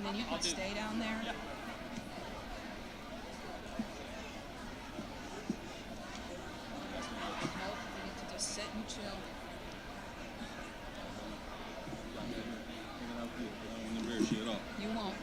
and then you can stay down there. Yeah. Nope, you get to just sit and chill. You won't.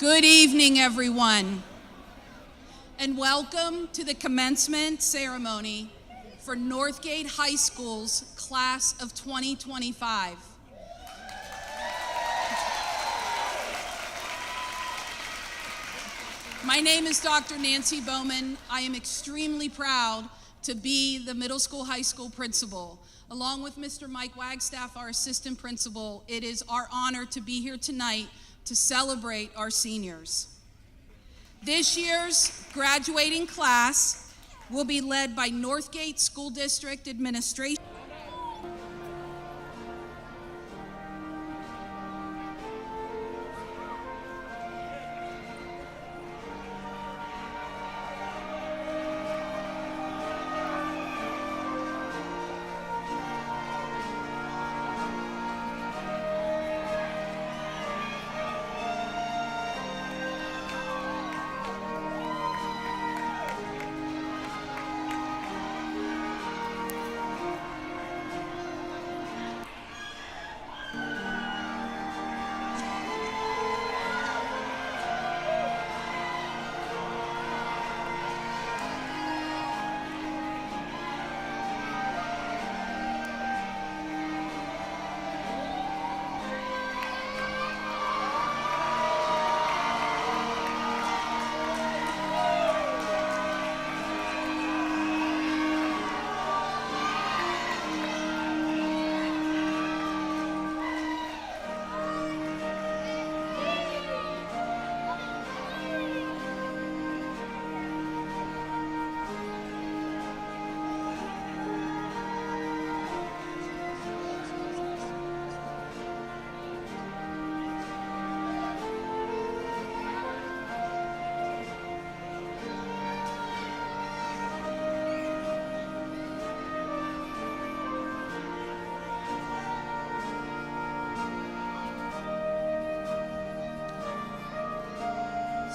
Good evening, everyone, and welcome to the commencement ceremony for Northgate High School's class of 2025. My name is Dr. Nancy Bowman. I am extremely proud to be the middle school, high school principal. Along with Mr. Mike Wagstaff, our assistant principal, it is our honor to be here tonight to celebrate our seniors. This year's graduating class will be led by Northgate School District Administration.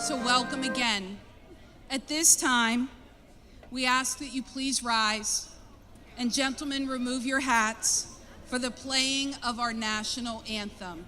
So welcome again. At this time, we ask that you please rise, and gentlemen, remove your hats for the playing of our national anthem.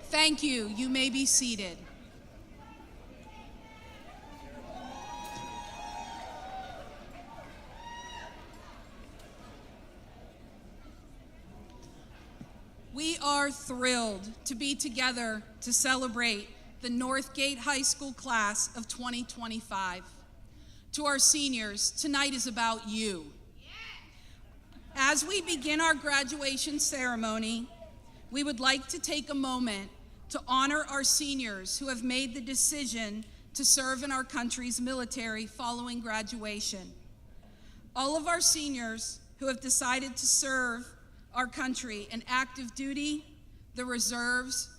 Thank you. You may be seated. We are thrilled to be together to celebrate the Northgate High School class of 2025. To our seniors, tonight is about you. As we begin our graduation ceremony, we would like to take a moment to honor our seniors who have made the decision to serve in our country's military following graduation. All of our seniors who have decided to serve our country in active duty, the reserves,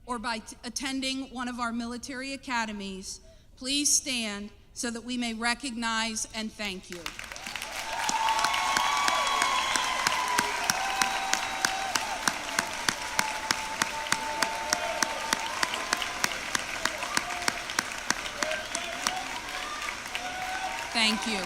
or by attending one of our military academies, please stand so that we may recognize and thank you. Thank you.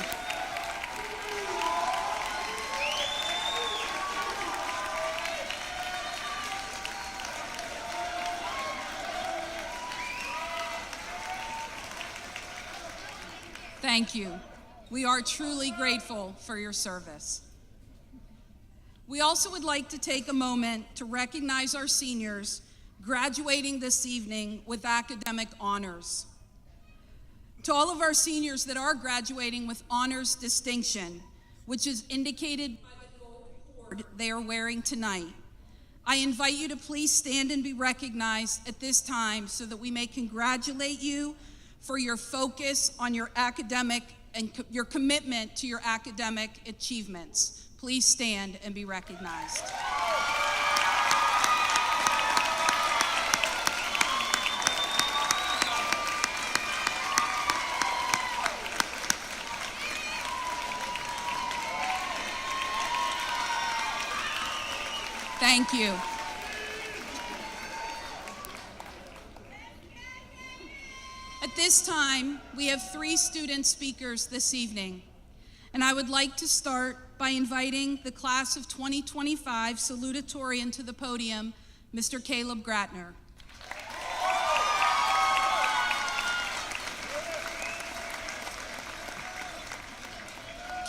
Thank you. We are truly grateful for your service. We also would like to take a moment to recognize our seniors graduating this evening with academic honors. To all of our seniors that are graduating with honors distinction, which is indicated by the gold cord they are wearing tonight, I invite you to please stand and be recognized at this time so that we may congratulate you for your focus on your academic and your commitment to your academic achievements. Please stand and be recognized. Thank you. At this time, we have 3 student speakers this evening, and I would like to start by inviting the class of 2025 Salutatorian to the podium, Mr. Caleb Gratner.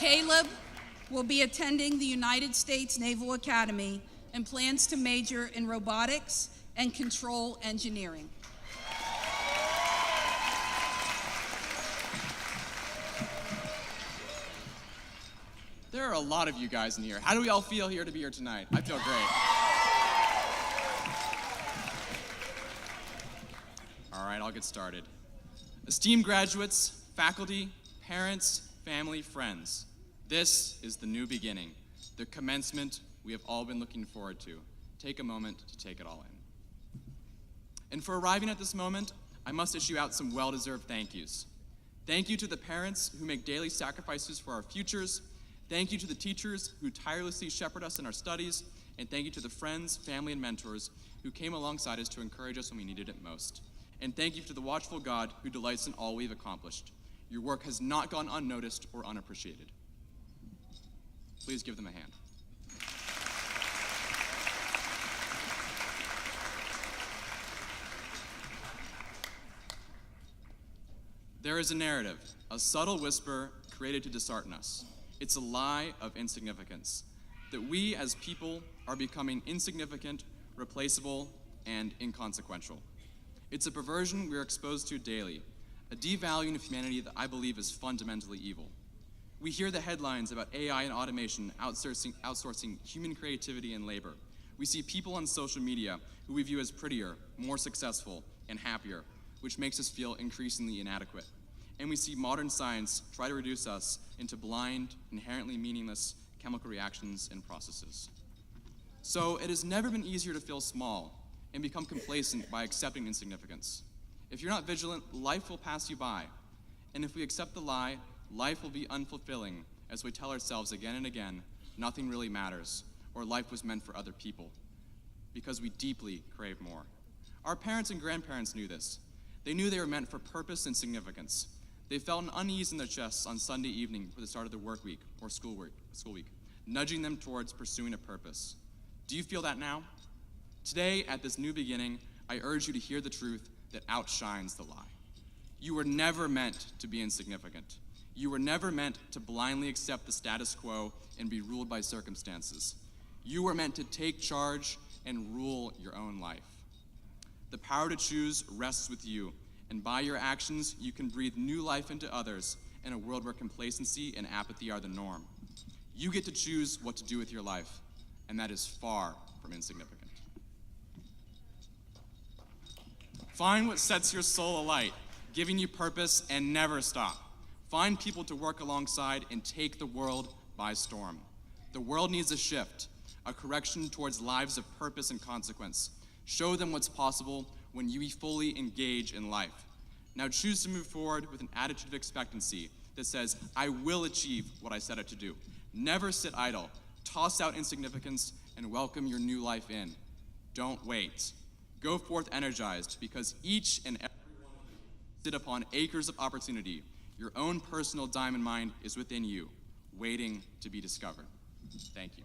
Caleb will be attending the United States Naval Academy and plans to major in robotics and control engineering. There are a lot of you guys in here. How do we all feel here to be here tonight? I feel great. All right, I'll get started. Esteemed graduates, faculty, parents, family, friends, this is the new beginning, the commencement we have all been looking forward to. Take a moment to take it all in. And for arriving at this moment, I must issue out some well-deserved thank yous. Thank you to the parents who make daily sacrifices for our futures. Thank you to the teachers who tirelessly shepherd us in our studies. And thank you to the friends, family, and mentors who came alongside us to encourage us when we needed it most. And thank you to the watchful God who delights in all we've accomplished. Your work has not gone unnoticed or unappreciated. Please give them a hand. There is a narrative, a subtle whisper created to dishearten us. It's a lie of insignificance, that we as people are becoming insignificant, replaceable, and inconsequential. It's a perversion we're exposed to daily, a devaluing of humanity that I believe is fundamentally evil. We hear the headlines about AI and automation outsourcing human creativity and labor. We see people on social media who we view as prettier, more successful, and happier, which makes us feel increasingly inadequate. And we see modern science try to reduce us into blind, inherently meaningless chemical reactions and processes. So it has never been easier to feel small and become complacent by accepting insignificance. If you're not vigilant, life will pass you by. And if we accept the lie, life will be unfulfilling as we tell ourselves again and again, nothing really matters, or life was meant for other people, because we deeply crave more. Our parents and grandparents knew this. They knew they were meant for purpose and significance. They felt an unease in their chests on Sunday evening before the start of the work week or school week, nudging them towards pursuing a purpose. Do you feel that now? Today, at this new beginning, I urge you to hear the truth that outshines the lie. You were never meant to be insignificant. You were never meant to blindly accept the status quo and be ruled by circumstances. You were meant to take charge and rule your own life. The power to choose rests with you, and by your actions, you can breathe new life into others in a world where complacency and apathy are the norm. You get to choose what to do with your life, and that is far from insignificant. Find what sets your soul alight, giving you purpose, and never stop. Find people to work alongside and take the world by storm. The world needs a shift, a correction towards lives of purpose and consequence. Show them what's possible when you fully engage in life. Now choose to move forward with an attitude of expectancy that says, I will achieve what I set out to do. Never sit idle. Toss out insignificance and welcome your new life in. Don't wait. Go forth energized, because each and every one of you sit upon acres of opportunity. Your own personal diamond mine is within you, waiting to be discovered. Thank you.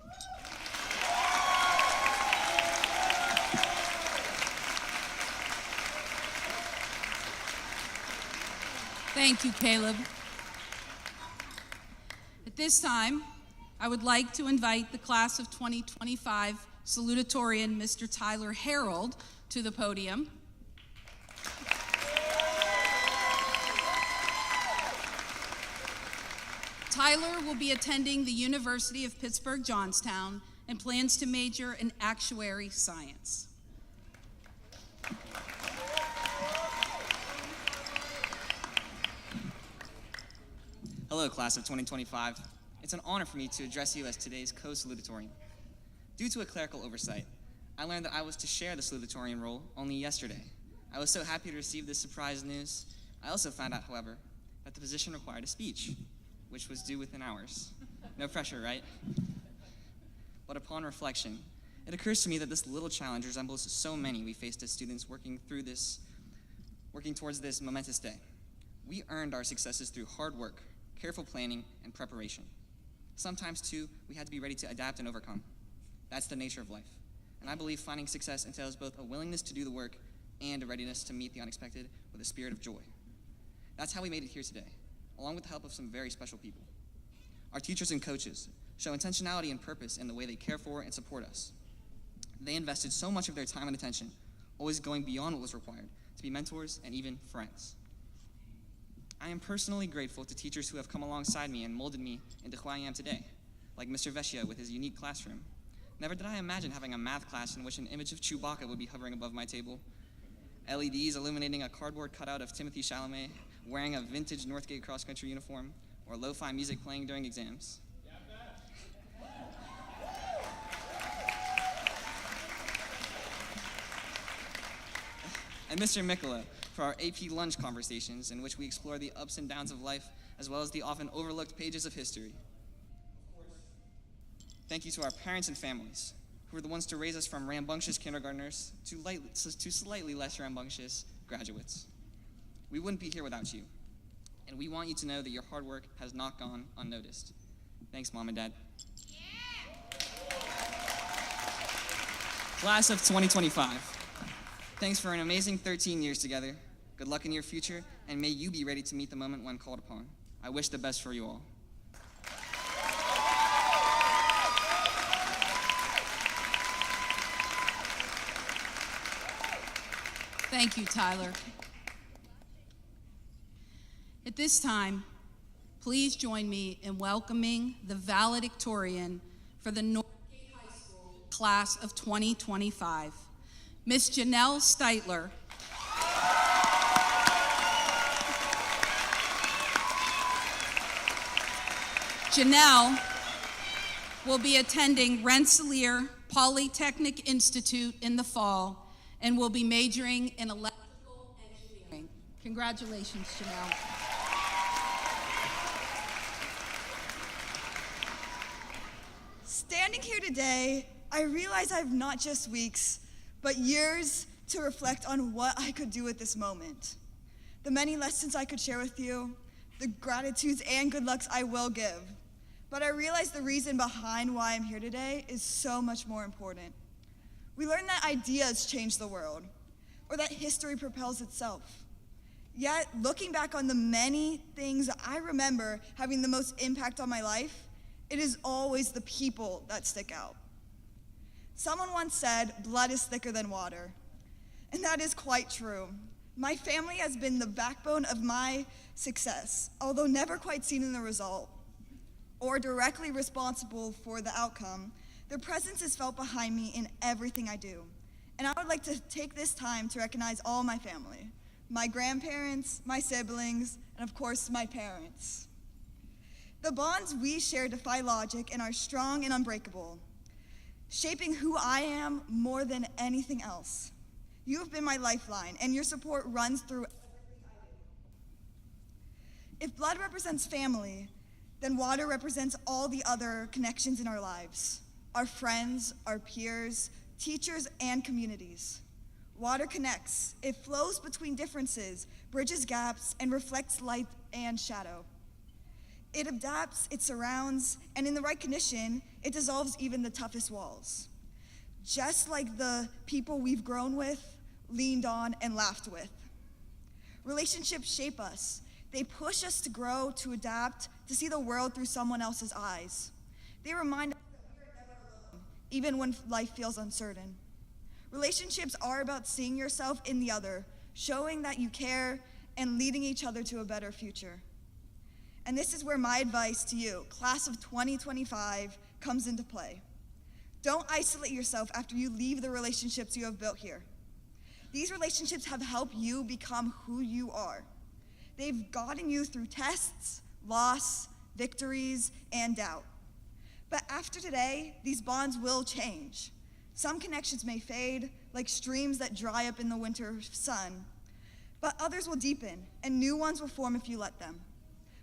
Thank you, Caleb. At this time, I would like to invite the class of 2025 salutatorian, Mr. Tyler Harold, to the podium. Tyler will be attending the University of Pittsburgh-Johnstown and plans to major in actuary science. Hello, class of 2025. It's an honor for me to address you as today's co-salutatorian. Due to a clerical oversight, I learned that I was to share the salutatorian role only yesterday. I was so happy to receive this surprise news. I also found out, however, that the position required a speech, which was due within hours. No pressure, right? But upon reflection, it occurs to me that this little challenge resembles so many we faced as students working towards this momentous day. We earned our successes through hard work, careful planning, and preparation. Sometimes, too, we had to be ready to adapt and overcome. That's the nature of life. And I believe finding success entails both a willingness to do the work and a readiness to meet the unexpected with a spirit of joy. That's how we made it here today, along with the help of some very special people. Our teachers and coaches show intentionality and purpose in the way they care for and support us. They invested so much of their time and attention, always going beyond what was required, to be mentors and even friends. I am personally grateful to teachers who have come alongside me and molded me into who I am today, like Mr. Vescia with his unique classroom. Never did I imagine having a math class in which an image of Chewbacca would be hovering above my table, LEDs illuminating a cardboard cutout of Timothy Chalamet wearing a vintage Northgate cross-country uniform, or lo-fi music playing during exams. And Mr. Mikola for our AP lunch conversations in which we explore the ups and downs of life as well as the often overlooked pages of history. Thank you to our parents and families who were the ones to raise us from rambunctious kindergartners to slightly less rambunctious graduates. We wouldn't be here without you, and we want you to know that your hard work has not gone unnoticed. Thanks, Mom and Dad. Yeah. Class of 2025. Thanks for an amazing 13 years together. Good luck in your future, and may you be ready to meet the moment when called upon. I wish the best for you all. Thank you, Tyler. At this time, please join me in welcoming the valedictorian for the Northgate High School Class of 2025. Miss Janelle Steitler. Janelle will be attending Rensselaer Polytechnic Institute in the fall and will be majoring in electrical engineering. Congratulations, Janelle. Standing here today, I realize I have not just weeks, but years to reflect on what I could do at this moment. The many lessons I could share with you, the gratitudes and good lucks I will give. But I realize the reason behind why I'm here today is so much more important. We learn that ideas change the world, or that history propels itself. Yet, looking back on the many things I remember having the most impact on my life, it is always the people that stick out. Someone once said, blood is thicker than water. And that is quite true. My family has been the backbone of my success, although never quite seen in the result or directly responsible for the outcome. Their presence is felt behind me in everything I do. And I would like to take this time to recognize all my family, my grandparents, my siblings, and of course, my parents. The bonds we share defy logic and are strong and unbreakable, shaping who I am more than anything else. You have been my lifeline, and your support runs through everything I do. If blood represents family, then water represents all the other connections in our lives, our friends, our peers, teachers, and communities. Water connects. It flows between differences, bridges gaps, and reflects light and shadow. It adapts, it surrounds, and in the right condition, it dissolves even the toughest walls. Just like the people we've grown with, leaned on, and laughed with. Relationships shape us. They push us to grow, to adapt, to see the world through someone else's eyes. They remind us that we are never alone, even when life feels uncertain. Relationships are about seeing yourself in the other, showing that you care, and leading each other to a better future. And this is where my advice to you, class of 2025, comes into play. Don't isolate yourself after you leave the relationships you have built here. These relationships have helped you become who you are. They've gotten you through tests, loss, victories, and doubt. But after today, these bonds will change. Some connections may fade, like streams that dry up in the winter sun, but others will deepen, and new ones will form if you let them.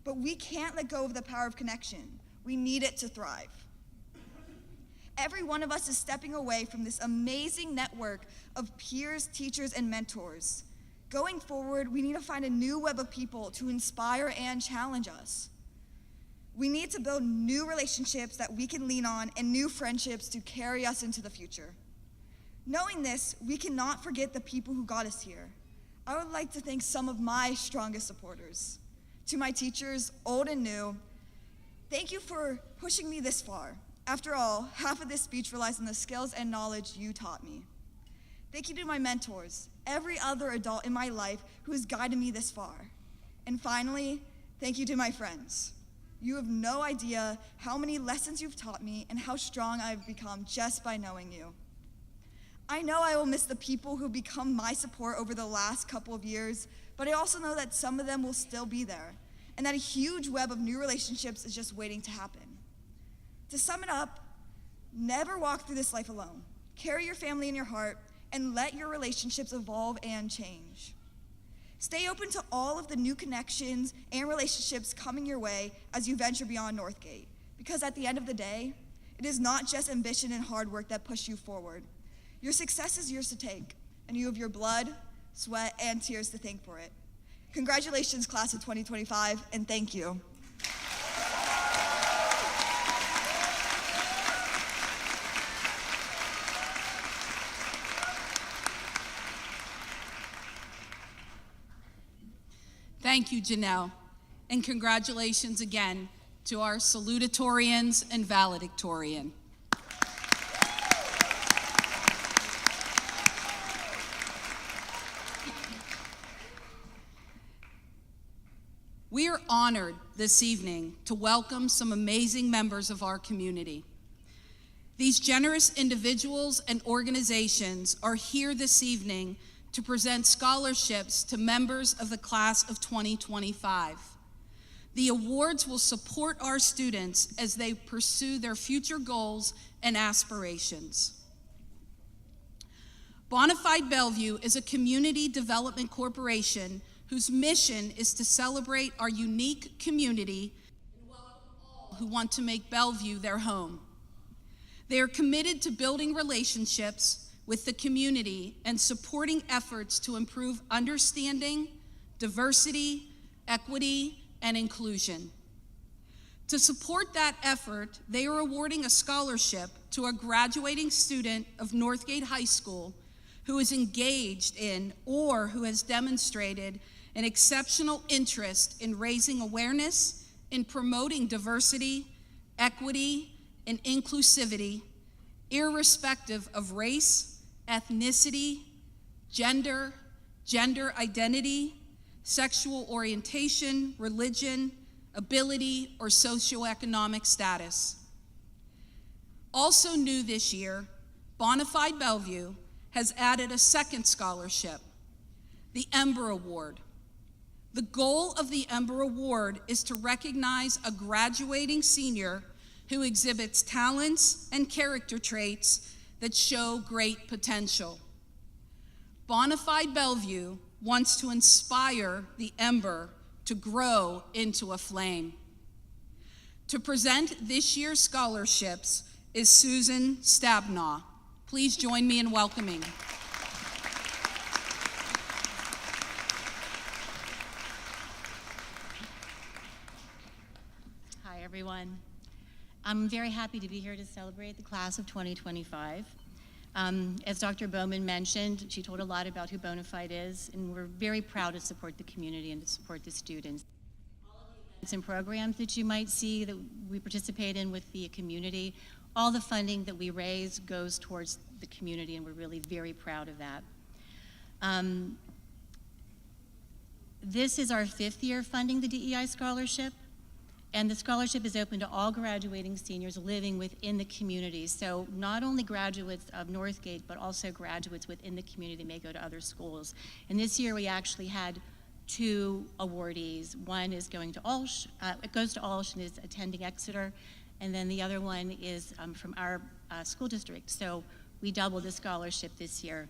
But we can't let go of the power of connection. We need it to thrive. Every one of us is stepping away from this amazing network of peers, teachers, and mentors. Going forward, we need to find a new web of people to inspire and challenge us. We need to build new relationships that we can lean on and new friendships to carry us into the future. Knowing this, we cannot forget the people who got us here. I would like to thank some of my strongest supporters. To my teachers, old and new, thank you for pushing me this far. After all, half of this speech relies on the skills and knowledge you taught me. Thank you to my mentors, every other adult in my life who has guided me this far. And finally, thank you to my friends. You have no idea how many lessons you've taught me and how strong I've become just by knowing you. I know I will miss the people who become my support over the last couple of years, but I also know that some of them will still be there, and that a huge web of new relationships is just waiting to happen. To sum it up, never walk through this life alone. Carry your family in your heart, and let your relationships evolve and change. Stay open to all of the new connections and relationships coming your way as you venture beyond Northgate, because at the end of the day, it is not just ambition and hard work that push you forward. Your success is yours to take, and you have your blood, sweat, and tears to thank for it. Congratulations, class of 2025, and thank you. Thank you, Janelle, and congratulations again to our Salutatorians and Valedictorian. We are honored this evening to welcome some amazing members of our community. These generous individuals and organizations are here this evening to present scholarships to members of the class of 2025. The awards will support our students as they pursue their future goals and aspirations. Bonafide Bellevue is a community development corporation whose mission is to celebrate our unique community and welcome all who want to make Bellevue their home. They are committed to building relationships with the community and supporting efforts to improve understanding, diversity, equity, and inclusion. To support that effort, they are awarding a scholarship to a graduating student of Northgate High School who is engaged in or who has demonstrated an exceptional interest in raising awareness, in promoting diversity, equity, and inclusivity, irrespective of race, ethnicity, gender, gender identity, sexual orientation, religion, ability, or socioeconomic status. Also new this year, Bonafide Bellevue has added a second scholarship, the Ember Award. The goal of the Ember Award is to recognize a graduating senior who exhibits talents and character traits that show great potential. Bonafide Bellevue wants to inspire the ember to grow into a flame. To present this year's scholarships is Susan Stabnaw. Please join me in welcoming. Hi, everyone. I'm very happy to be here to celebrate the class of 2025. As Dr. Bowman mentioned, she told a lot about who Bonafide is, and we're very proud to support the community and to support the students. All of the events and programs that you might see that we participate in with the community, all the funding that we raise goes towards the community, and we're really very proud of that. This is our 5th year funding the DEI scholarship. And the scholarship is open to all graduating seniors living within the community. So not only graduates of Northgate, but also graduates within the community may go to other schools. And this year we actually had 2 awardees. One is going to Ulsh, it goes to Ulsh and is attending Exeter. And then the other one is from our school district. So we doubled the scholarship this year.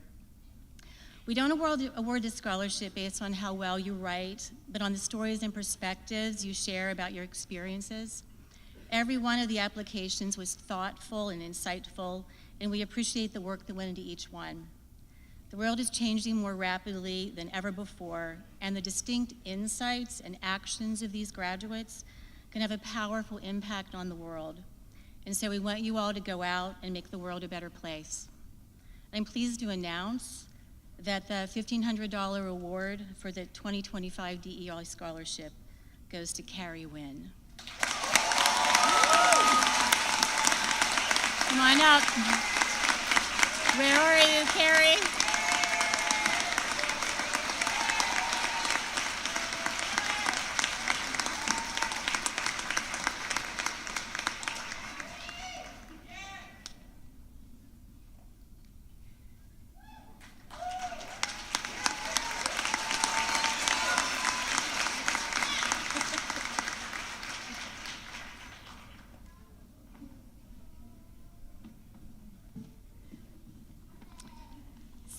We don't award this scholarship based on how well you write, but on the stories and perspectives you share about your experiences. Every one of the applications was thoughtful and insightful, and we appreciate the work that went into each one. The world is changing more rapidly than ever before, and the distinct insights and actions of these graduates can have a powerful impact on the world. And so we want you all to go out and make the world a better place. I'm pleased to announce that the $1,500 award for the 2025 DEI scholarship goes to Carrie Wynn. Come on up. Where are you, Carrie?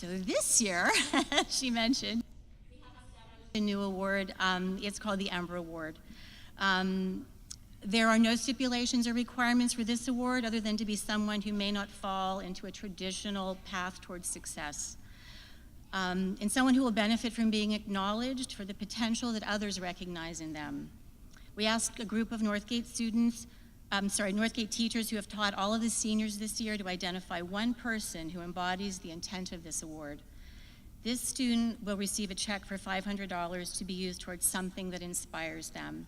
So this year, she mentioned, we have a new award. It's called the Ember Award. There are no stipulations or requirements for this award other than to be someone who may not fall into a traditional path towards success. And someone who will benefit from being acknowledged for the potential that others recognize in them. We asked a group of Northgate teachers who have taught all of the seniors this year to identify one person who embodies the intent of this award. This student will receive a check for $500 to be used towards something that inspires them.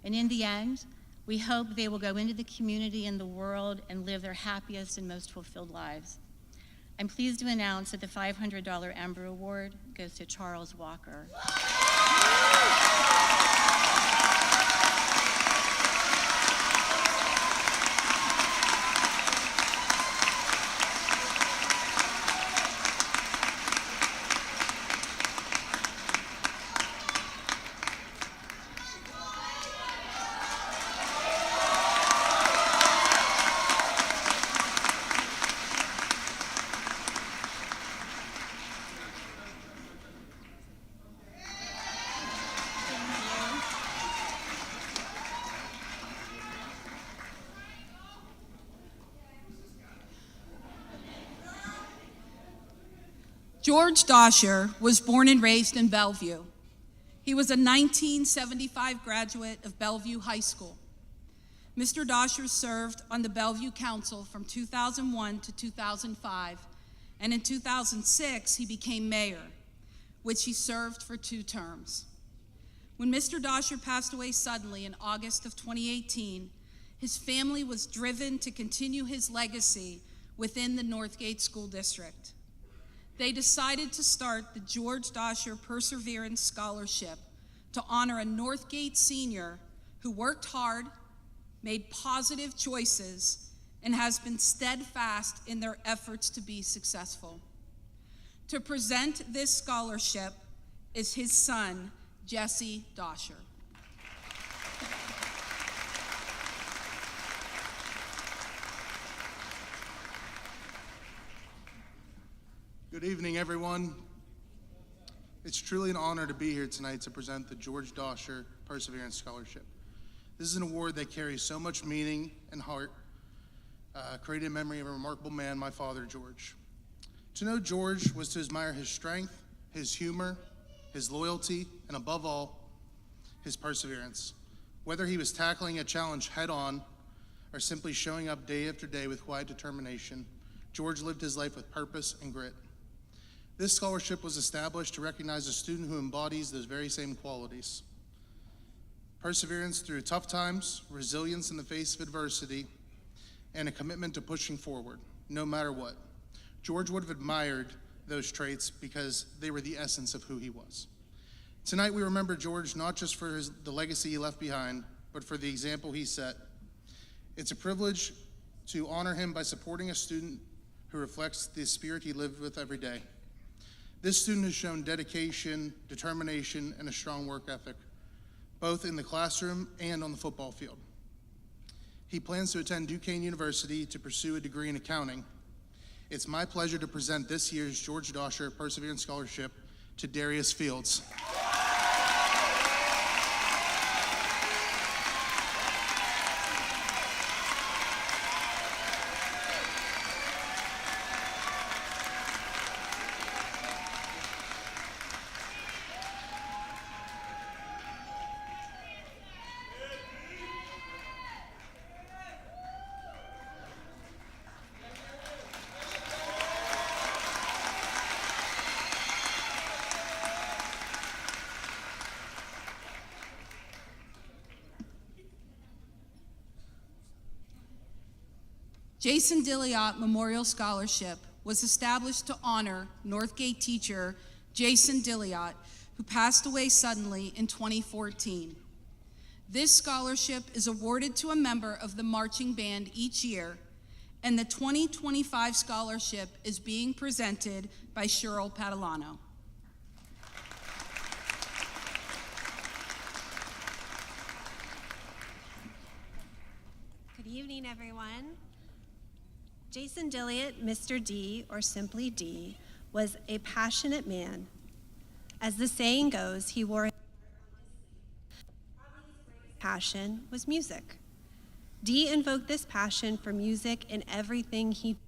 And in the end, we hope they will go into the community and the world and live their happiest and most fulfilled lives. I'm pleased to announce that the $500 Ember Award goes to Charles Walker. George Dosher was born and raised in Bellevue. He was a 1975 graduate of Bellevue High School. Mr. Dosher served on the Bellevue Council from 2001 to 2005, and in 2006 he became mayor, which he served for 2 terms. When Mr. Dosher passed away suddenly in August of 2018, his family was driven to continue his legacy within the Northgate School District. They decided to start the George Dosher Perseverance Scholarship to honor a Northgate senior who worked hard, made positive choices, and has been steadfast in their efforts to be successful. To present this scholarship is his son, Jesse Dosher. Good evening, everyone. It's truly an honor to be here tonight to present the George Dosher Perseverance Scholarship. This is an award that carries so much meaning and heart, created in memory of a remarkable man, my father, George. To know George was to admire his strength, his humor, his loyalty, and above all, his perseverance. Whether he was tackling a challenge head-on or simply showing up day after day with quiet determination, George lived his life with purpose and grit. This scholarship was established to recognize a student who embodies those very same qualities. Perseverance through tough times, resilience in the face of adversity, and a commitment to pushing forward, no matter what. George would have admired those traits because they were the essence of who he was. Tonight we remember George not just for the legacy he left behind, but for the example he set. It's a privilege to honor him by supporting a student who reflects the spirit he lived with every day. This student has shown dedication, determination, and a strong work ethic, both in the classroom and on the football field. He plans to attend Duquesne University to pursue a degree in accounting. It's my pleasure to present this year's George Dosher Perseverance Scholarship to Darius Fields. Jason Dilliot Memorial Scholarship was established to honor Northgate teacher Jason Dilliot, who passed away suddenly in 2014. This scholarship is awarded to a member of the marching band each year, and the 2025 scholarship is being presented by Cheryl Padalano. Good evening, everyone. Jason Dilliot, Mr. D, or simply D, was a passionate man. As the saying goes, he wore his passion was music. D invoked this passion for music in everything he did.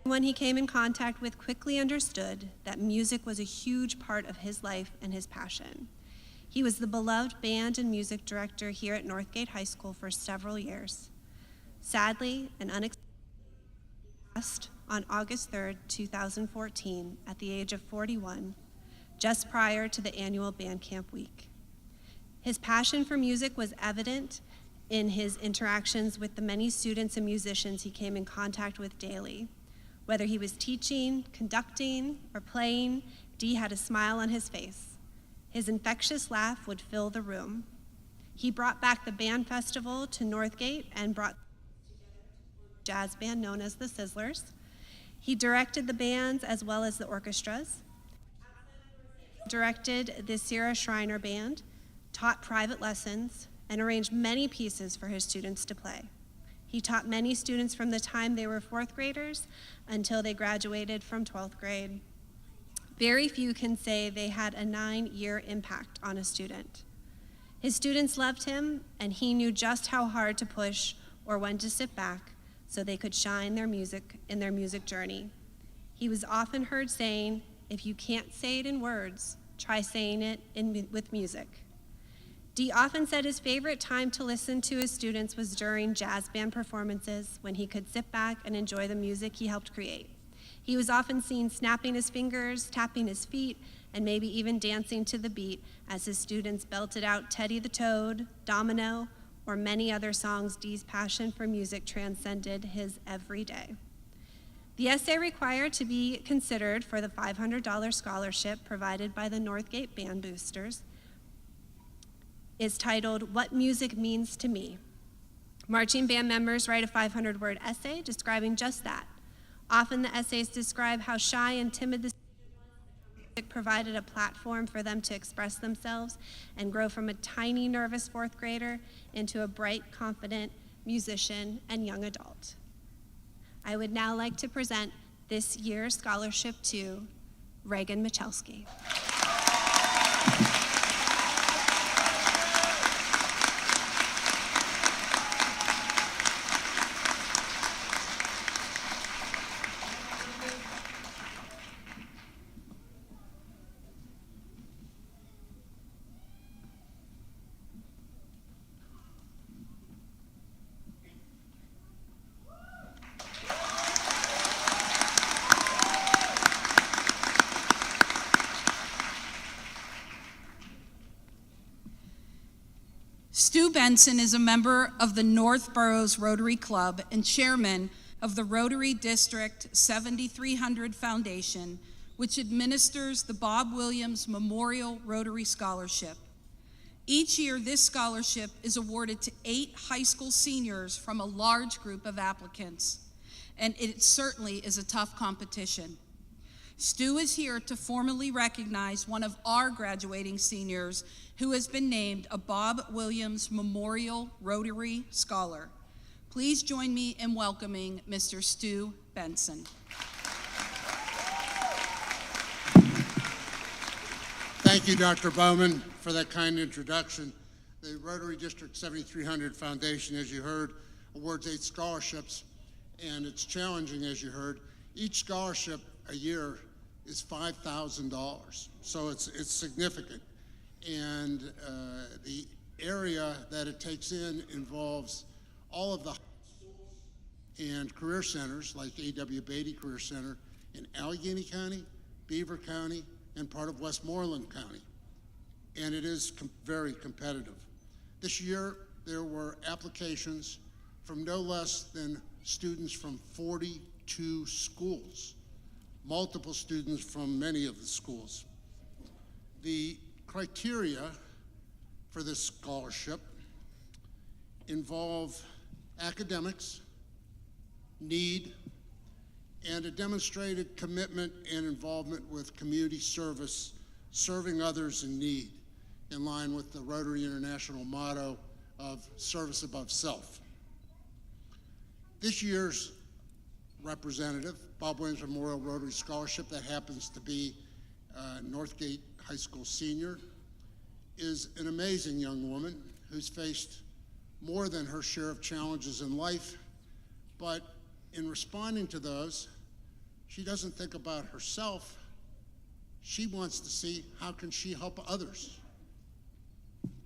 When he came in contact with, quickly understood that music was a huge part of his life and his passion. He was the beloved band and music director here at Northgate High School for several years. Sadly and unexpectedly, he passed on August 3rd, 2014, at the age of 41, just prior to the annual band camp week. His passion for music was evident in his interactions with the many students and musicians he came in contact with daily. Whether he was teaching, conducting, or playing, D had a smile on his face. His infectious laugh would fill the room. He brought back the band festival to Northgate and brought a jazz band known as the Sizzlers. He directed the bands as well as the orchestras, directed the Sierra Shriner Band, taught private lessons, and arranged many pieces for his students to play. He taught many students from the time they were 4th graders until they graduated from 12th grade. Very few can say they had a 9-year impact on a student. His students loved him, and he knew just how hard to push or when to sit back so they could shine in their music journey. He was often heard saying, "If you can't say it in words, try saying it with music." D often said his favorite time to listen to his students was during jazz band performances, when he could sit back and enjoy the music he helped create. He was often seen snapping his fingers, tapping his feet, and maybe even dancing to the beat as his students belted out Teddy the Toad, Domino, or many other songs. D's passion for music transcended his every day. The essay required to be considered for the $500 scholarship provided by the Northgate Band Boosters is titled, "What Music Means to Me." Marching band members write a 500-word essay describing just that. Often the essays describe how shy and timid the music provided a platform for them to express themselves and grow from a tiny, nervous 4th grader into a bright, confident musician and young adult. I would now like to present this year's scholarship to Reagan Michalski. Stu Benson is a member of the North Boroughs Rotary Club and chairman of the Rotary District 7300 Foundation, which administers the Bob Williams Memorial Rotary Scholarship. Each year, this scholarship is awarded to 8 high school seniors from a large group of applicants, and it certainly is a tough competition. Stu is here to formally recognize one of our graduating seniors who has been named a Bob Williams Memorial Rotary Scholar. Please join me in welcoming Mr. Stu Benson. Thank you, Dr. Bowman, for that kind introduction. The Rotary District 7300 Foundation, as you heard, awards 8 scholarships, and it's challenging, as you heard. Each scholarship a year is $5,000, so it's significant. And the area that it takes in involves all of the and career centers like A.W. Beatty Career Center in Allegheny County, Beaver County, and part of Westmoreland County. And it is very competitive. This year, there were applications from no less than students from 42 schools, multiple students from many of the schools. The criteria for this scholarship involve academics, need, and a demonstrated commitment and involvement with community service, serving others in need, in line with the Rotary International motto of service above self. This year's representative, Bob Williams Memorial Rotary Scholarship, that happens to be Northgate High School senior, is an amazing young woman who's faced more than her share of challenges in life, but in responding to those, she doesn't think about herself. She wants to see how can she help others.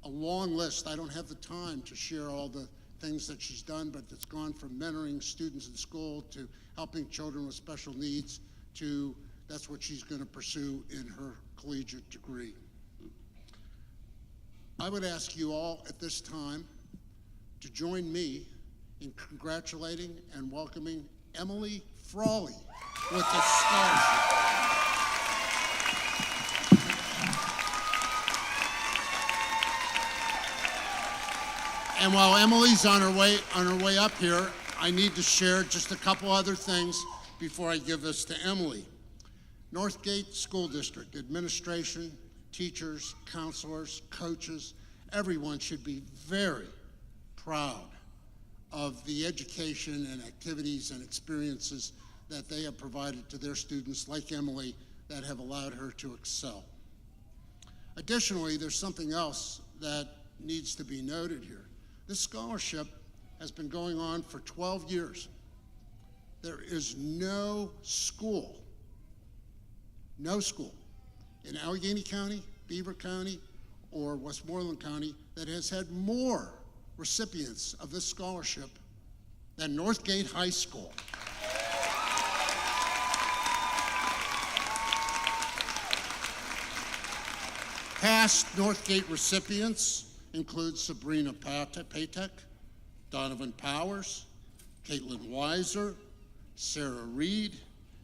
A long list. I don't have the time to share all the things that she's done, but it's gone from mentoring students in school to helping children with special needs to that's what she's going to pursue in her collegiate degree. I would ask you all at this time to join me in congratulating and welcoming Emily Frawley with the scholarship. And while Emily's on her way up here, I need to share just a couple other things before I give this to Emily. Northgate School District administration, teachers, counselors, coaches, everyone should be very proud of the education and activities and experiences that they have provided to their students like Emily that have allowed her to excel. Additionally, there's something else that needs to be noted here. This scholarship has been going on for 12 years. There is no school in Allegheny County, Beaver County, or Westmoreland County that has had more recipients of this scholarship than Northgate High School. Past Northgate recipients include Sabrina Patek, Donovan Powers, Caitlin Weiser, Sarah Reed,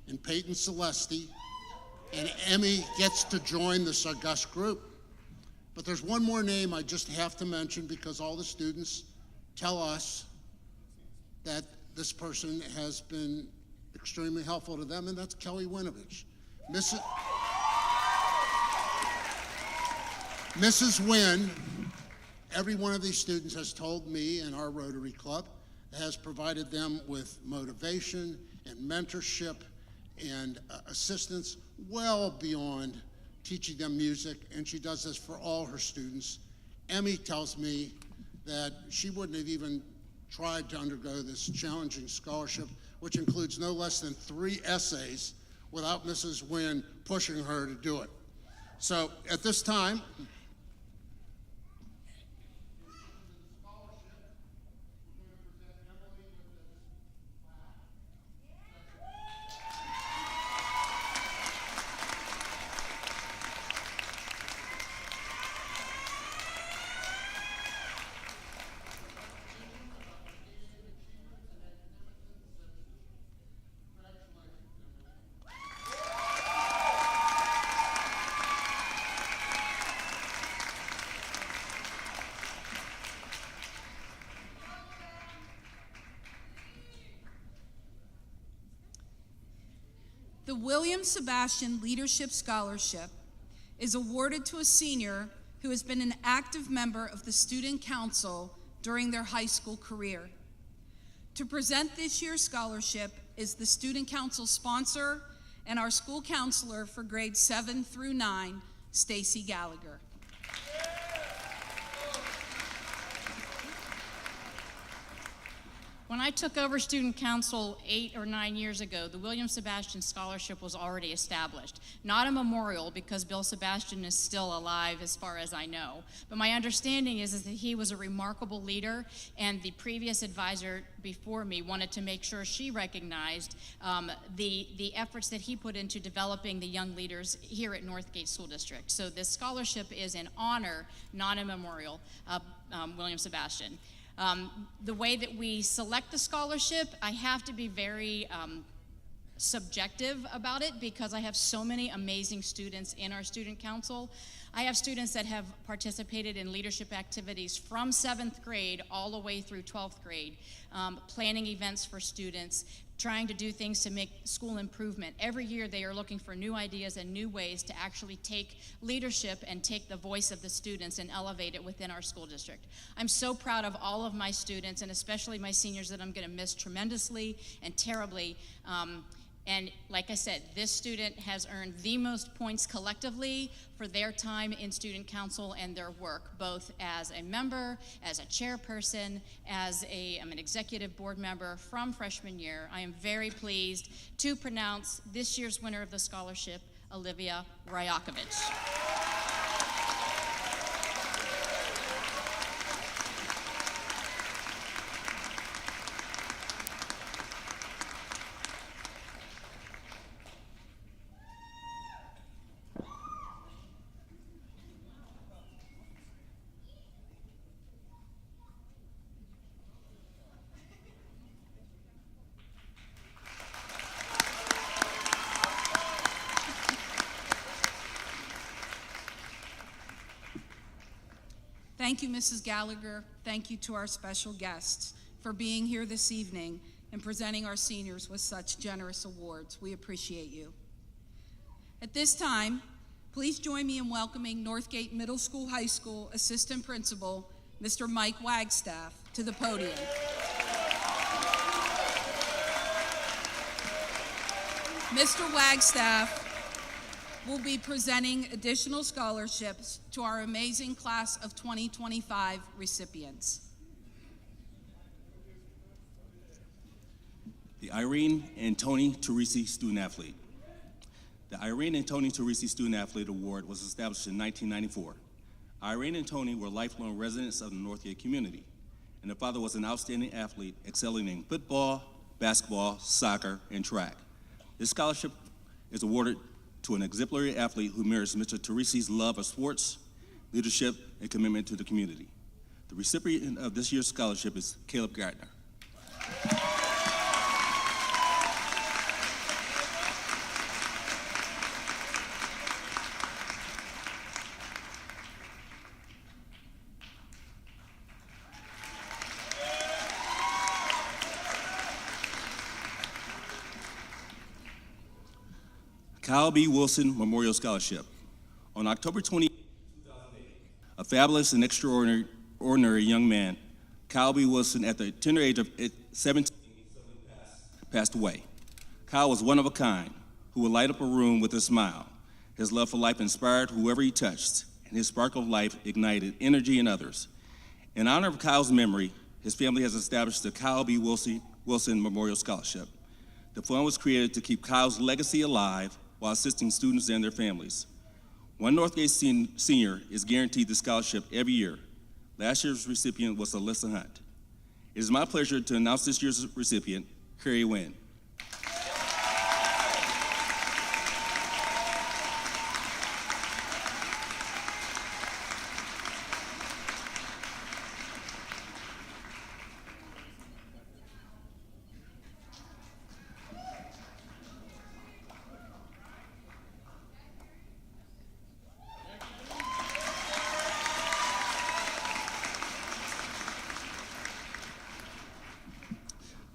and Peyton Celesti, and Emmy gets to join this august group. But there's one more name I just have to mention because all the students tell us that this person has been extremely helpful to them, and that's Kelly Winovich. Mrs. Wynn, every one of these students has told me and our Rotary Club has provided them with motivation and mentorship and assistance well beyond teaching them music, and she does this for all her students. Emmy tells me that she wouldn't have even tried to undergo this challenging scholarship, which includes no less than 3 essays, without Mrs. Wynn pushing her to do it. So at this time, the William Sebastian Leadership Scholarship is awarded to a senior who has been an active member of the Student Council during their high school career. To present this year's scholarship is the Student Council sponsor and our school counselor for grades 7 through 9, Stacy Gallagher. When I took over student council 8 or 9 years ago, the William Sebastian Scholarship was already established. Not a memorial, because Bill Sebastian is still alive as far as I know. But my understanding is that he was a remarkable leader, and the previous advisor before me wanted to make sure she recognized the efforts that he put into developing the young leaders here at Northgate School District. So this scholarship is in honor, not a memorial, of William Sebastian. The way that we select the scholarship, I have to be very subjective about it because I have so many amazing students in our student council. I have students that have participated in leadership activities from 7th grade all the way through 12th grade, planning events for students, trying to do things to make school improvement. Every year they are looking for new ideas and new ways to actually take leadership and take the voice of the students and elevate it within our school district. I'm so proud of all of my students, and especially my seniors that I'm going to miss tremendously and terribly. And like I said, this student has earned the most points collectively for their time in student council and their work, both as a member, as a chairperson, as an executive board member from freshman year. I am very pleased to pronounce this year's winner of the scholarship, Olivia Ryakovich. Thank you, Mrs. Gallagher. Thank you to our special guests for being here this evening and presenting our seniors with such generous awards. We appreciate you. At this time, please join me in welcoming Northgate Middle School High School Assistant Principal, Mr. Mike Wagstaff, to the podium. Mr. Wagstaff will be presenting additional scholarships to our amazing class of 2025 recipients. The Irene and Tony Teresi Student Athlete. The Irene and Tony Teresi Student Athlete Award was established in 1994. Irene and Tony were lifelong residents of the Northgate community, and their father was an outstanding athlete, excelling in football, basketball, soccer, and track. This scholarship is awarded to an exemplary athlete who mirrors Mr. Teresi's love of sports, leadership, and commitment to the community. The recipient of this year's scholarship is Caleb Gardner. Kyle B. Wilson Memorial Scholarship. On October 20, 2008, a fabulous and extraordinary young man, Kyle B. Wilson, at the tender age of 17, passed away. Kyle was one of a kind, who would light up a room with a smile. His love for life inspired whoever he touched, and his spark of life ignited energy in others. In honor of Kyle's memory, his family has established the Kyle B. Wilson Memorial Scholarship. The fund was created to keep Kyle's legacy alive while assisting students and their families. One Northgate senior is guaranteed the scholarship every year. Last year's recipient was Alyssa Hunt. It is my pleasure to announce this year's recipient, Carrie Wynn.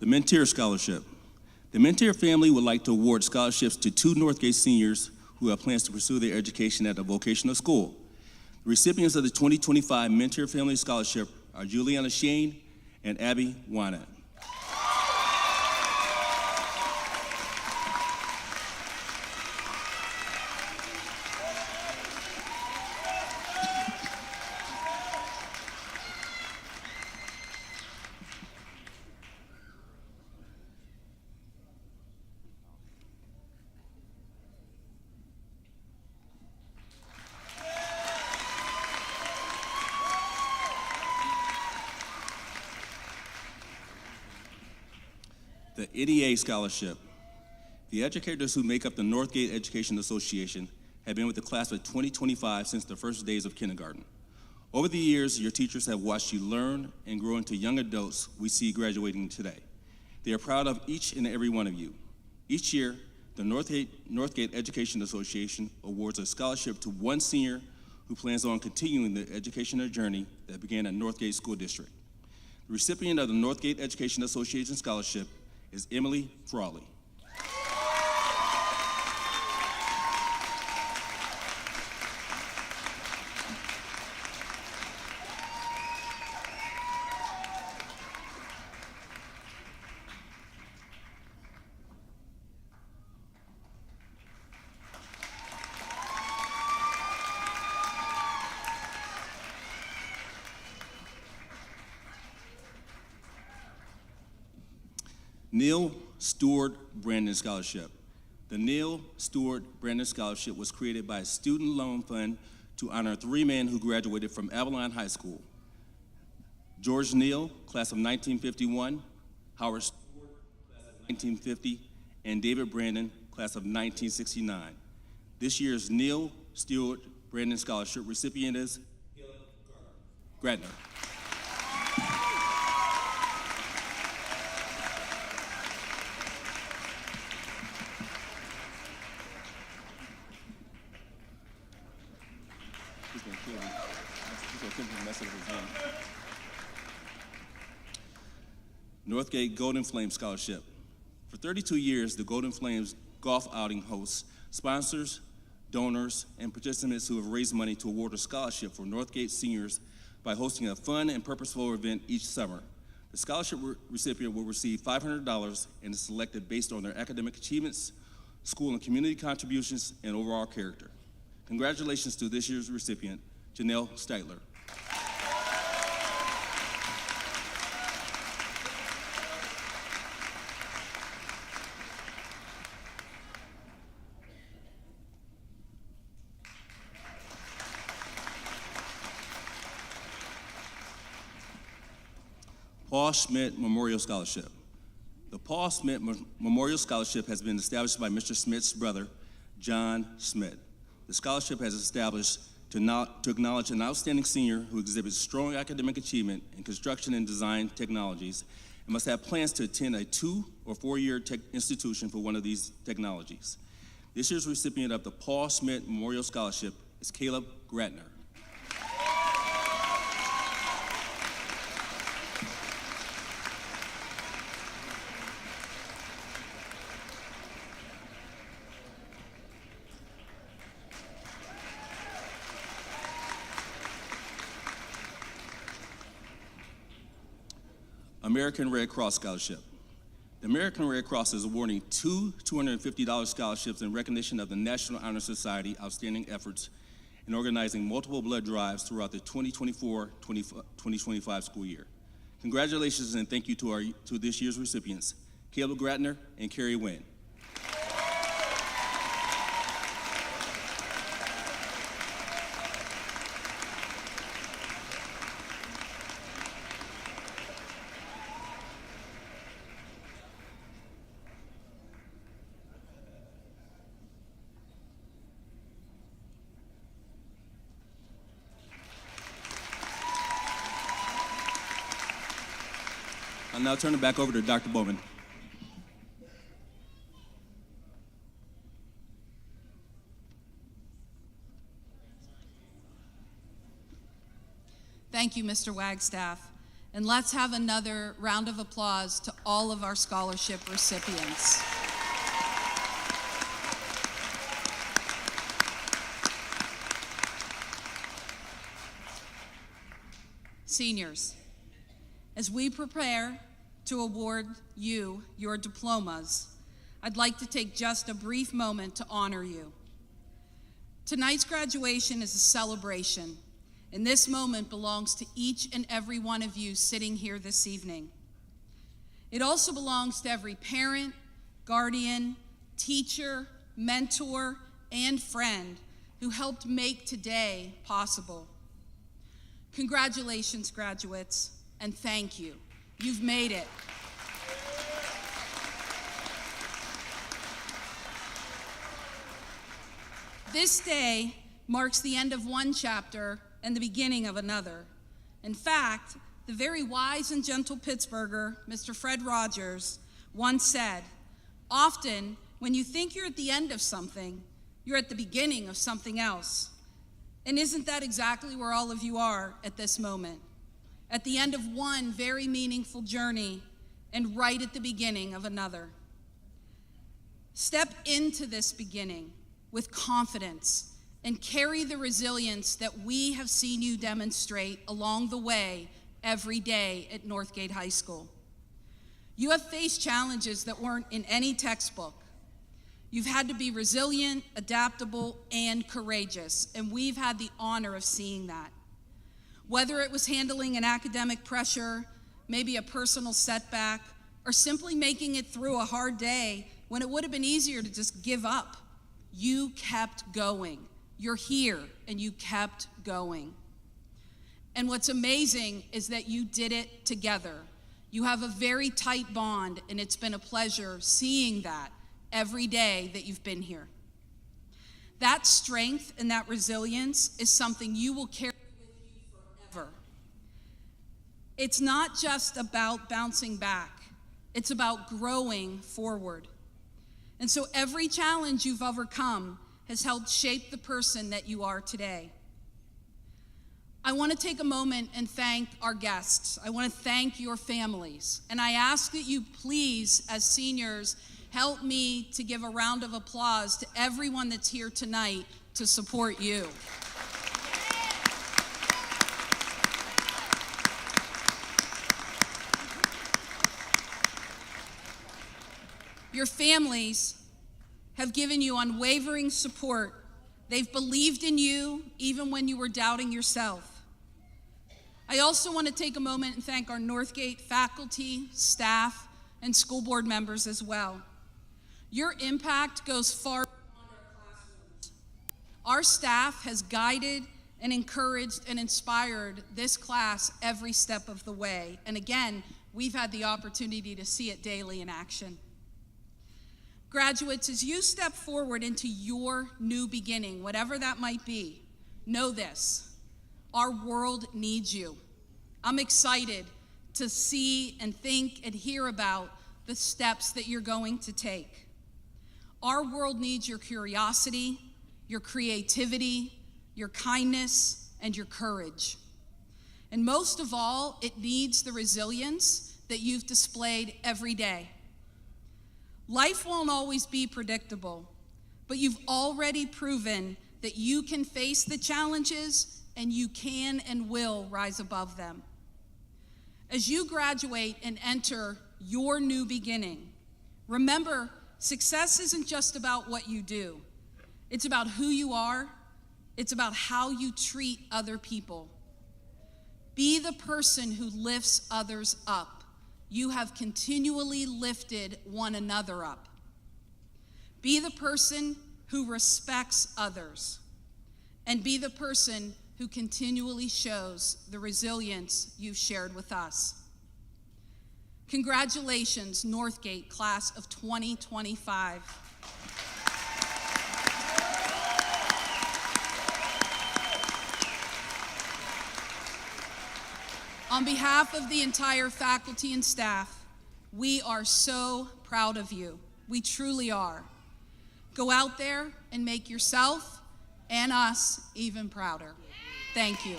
The Mentir Scholarship. The Mentir family would like to award scholarships to 2 Northgate seniors who have plans to pursue their education at a vocational school. The recipients of the 2025 Mentir Family Scholarship are Juliana Shane and Abby Wana. The IDEA Scholarship. The educators who make up the Northgate Education Association have been with the class of 2025 since the first days of kindergarten. Over the years, your teachers have watched you learn and grow into young adults we see graduating today. They are proud of each and every one of you. Each year, the Northgate Education Association awards a scholarship to one senior who plans on continuing the educational journey that began at Northgate School District. The recipient of the Northgate Education Association Scholarship is Emily Frawley. Neil Stewart Brandon Scholarship. The Neil Stewart Brandon Scholarship was created by a student loan fund to honor three men who graduated from Avalon High School. George Neal, class of 1951, Howard Stewart, class of 1950, and David Brandon, class of 1969. This year's Neil Stewart Brandon Scholarship recipient is Gratner. Northgate Golden Flame Scholarship. For 32 years, the Golden Flames golf outing hosts, sponsors, donors, and participants who have raised money to award a scholarship for Northgate seniors by hosting a fun and purposeful event each summer. The scholarship recipient will receive $500 and is selected based on their academic achievements, school and community contributions, and overall character. Congratulations to this year's recipient, Janelle Steitler. Paul Schmidt Memorial Scholarship. The Paul Schmidt Memorial Scholarship has been established by Mr. Schmidt's brother, John Schmidt. The scholarship has established to acknowledge an outstanding senior who exhibits strong academic achievement in construction and design technologies and must have plans to attend a 2 or 4 year institution for one of these technologies. This year's recipient of the Paul Schmidt Memorial Scholarship is Caleb Gratner. American Red Cross Scholarship. The American Red Cross is awarding two $250 scholarships in recognition of the National Honor Society outstanding efforts in organizing multiple blood drives throughout the 2024-2025 school year. Congratulations and thank you to this year's recipients, Caleb Gratner and Carrie Wynn. I'll now turn it back over to Dr. Bowman. Thank you, Mr. Wagstaff. And let's have another round of applause to all of our scholarship recipients. Seniors, as we prepare to award you your diplomas, I'd like to take just a brief moment to honor you. Tonight's graduation is a celebration, and this moment belongs to each and every one of you sitting here this evening. It also belongs to every parent, guardian, teacher, mentor, and friend who helped make today possible. Congratulations, graduates, and thank you. You've made it. This day marks the end of one chapter and the beginning of another. In fact, the very wise and gentle Pittsburgher, Mr. Fred Rogers, once said, "Often, when you think you're at the end of something, you're at the beginning of something else." And isn't that exactly where all of you are at this moment? At the end of one very meaningful journey and right at the beginning of another. Step into this beginning with confidence and carry the resilience that we have seen you demonstrate along the way every day at Northgate High School. You have faced challenges that weren't in any textbook. You've had to be resilient, adaptable, and courageous, and we've had the honor of seeing that. Whether it was handling an academic pressure, maybe a personal setback, or simply making it through a hard day when it would have been easier to just give up, you kept going. You're here, and you kept going. And what's amazing is that you did it together. You have a very tight bond, and it's been a pleasure seeing that every day that you've been here. That strength and that resilience is something you will carry with you forever. It's not just about bouncing back. It's about growing forward. And so every challenge you've overcome has helped shape the person that you are today. I want to take a moment and thank our guests. I want to thank your families. And I ask that you please, as seniors, help me to give a round of applause to everyone that's here tonight to support you. Your families have given you unwavering support. They've believed in you even when you were doubting yourself. I also want to take a moment and thank our Northgate faculty, staff, and school board members as well. Your impact goes far beyond our classrooms. Our staff has guided and encouraged and inspired this class every step of the way. And again, we've had the opportunity to see it daily in action. Graduates, as you step forward into your new beginning, whatever that might be, know this: our world needs you. I'm excited to see and think and hear about the steps that you're going to take. Our world needs your curiosity, your creativity, your kindness, and your courage. And most of all, it needs the resilience that you've displayed every day. Life won't always be predictable, but you've already proven that you can face the challenges and you can and will rise above them. As you graduate and enter your new beginning, remember, success isn't just about what you do. It's about who you are. It's about how you treat other people. Be the person who lifts others up. You have continually lifted one another up. Be the person who respects others, and be the person who continually shows the resilience you've shared with us. Congratulations, Northgate Class of 2025. On behalf of the entire faculty and staff, we are so proud of you. We truly are. Go out there and make yourself and us even prouder. Thank you.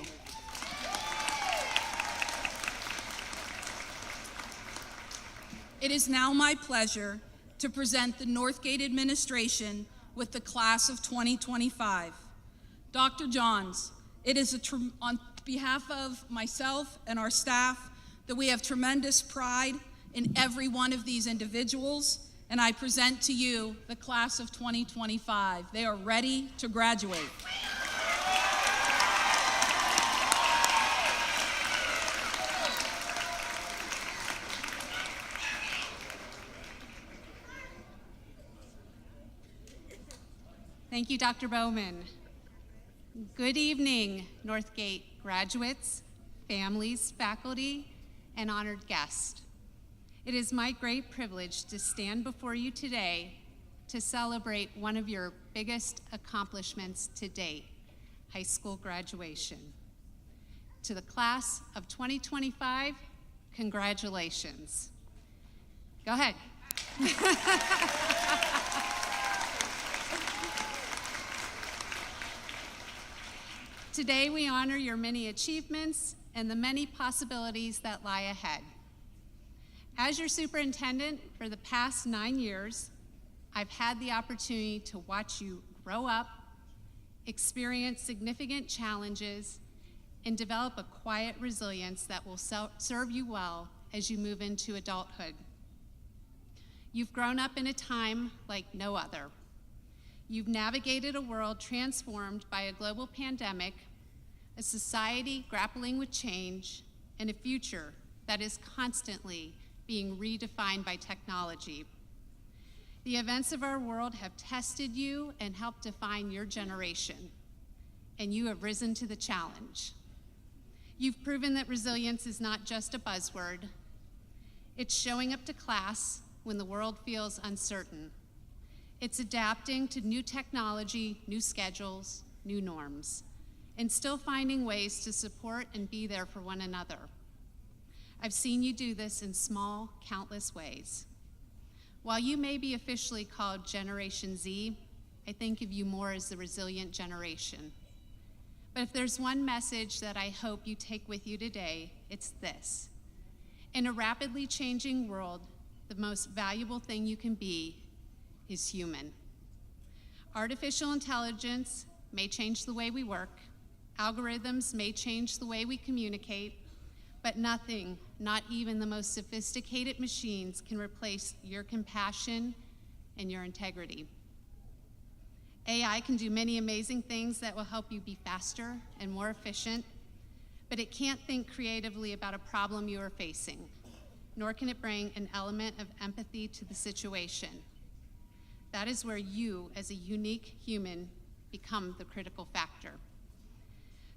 It is now my pleasure to present the Northgate administration with the class of 2025. Dr. Johns, it is on behalf of myself and our staff that we have tremendous pride in every one of these individuals, and I present to you the class of 2025. They are ready to graduate. Thank you, Dr. Bowman. Good evening, Northgate graduates, families, faculty, and honored guests. It is my great privilege to stand before you today to celebrate one of your biggest accomplishments to date, high school graduation. To the class of 2025, congratulations. Go ahead. Today we honor your many achievements and the many possibilities that lie ahead. As your superintendent for the past 9 years, I've had the opportunity to watch you grow up, experience significant challenges, and develop a quiet resilience that will serve you well as you move into adulthood. You've grown up in a time like no other. You've navigated a world transformed by a global pandemic, a society grappling with change, and a future that is constantly being redefined by technology. The events of our world have tested you and helped define your generation, and you have risen to the challenge. You've proven that resilience is not just a buzzword. It's showing up to class when the world feels uncertain. It's adapting to new technology, new schedules, new norms, and still finding ways to support and be there for one another. I've seen you do this in small, countless ways. While you may be officially called Generation Z, I think of you more as the resilient generation. But if there's one message that I hope you take with you today, it's this. In a rapidly changing world, the most valuable thing you can be is human. Artificial intelligence may change the way we work, algorithms may change the way we communicate, but nothing, not even the most sophisticated machines, can replace your compassion and your integrity. AI can do many amazing things that will help you be faster and more efficient, but it can't think creatively about a problem you are facing, nor can it bring an element of empathy to the situation. That is where you, as a unique human, become the critical factor.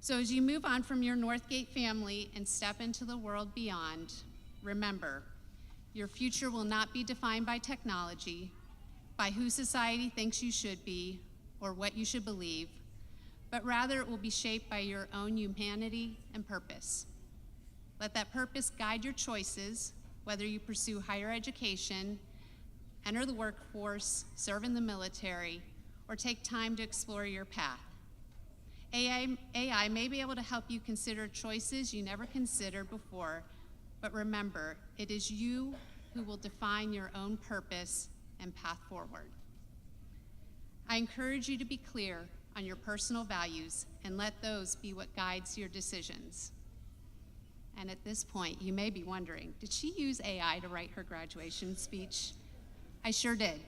So as you move on from your Northgate family and step into the world beyond, remember, your future will not be defined by technology, by who society thinks you should be, or what you should believe, but rather it will be shaped by your own humanity and purpose. Let that purpose guide your choices, whether you pursue higher education, enter the workforce, serve in the military, or take time to explore your path. AI may be able to help you consider choices you never considered before, but remember, it is you who will define your own purpose and path forward. I encourage you to be clear on your personal values and let those be what guides your decisions. And at this point, you may be wondering, did she use AI to write her graduation speech? I sure did.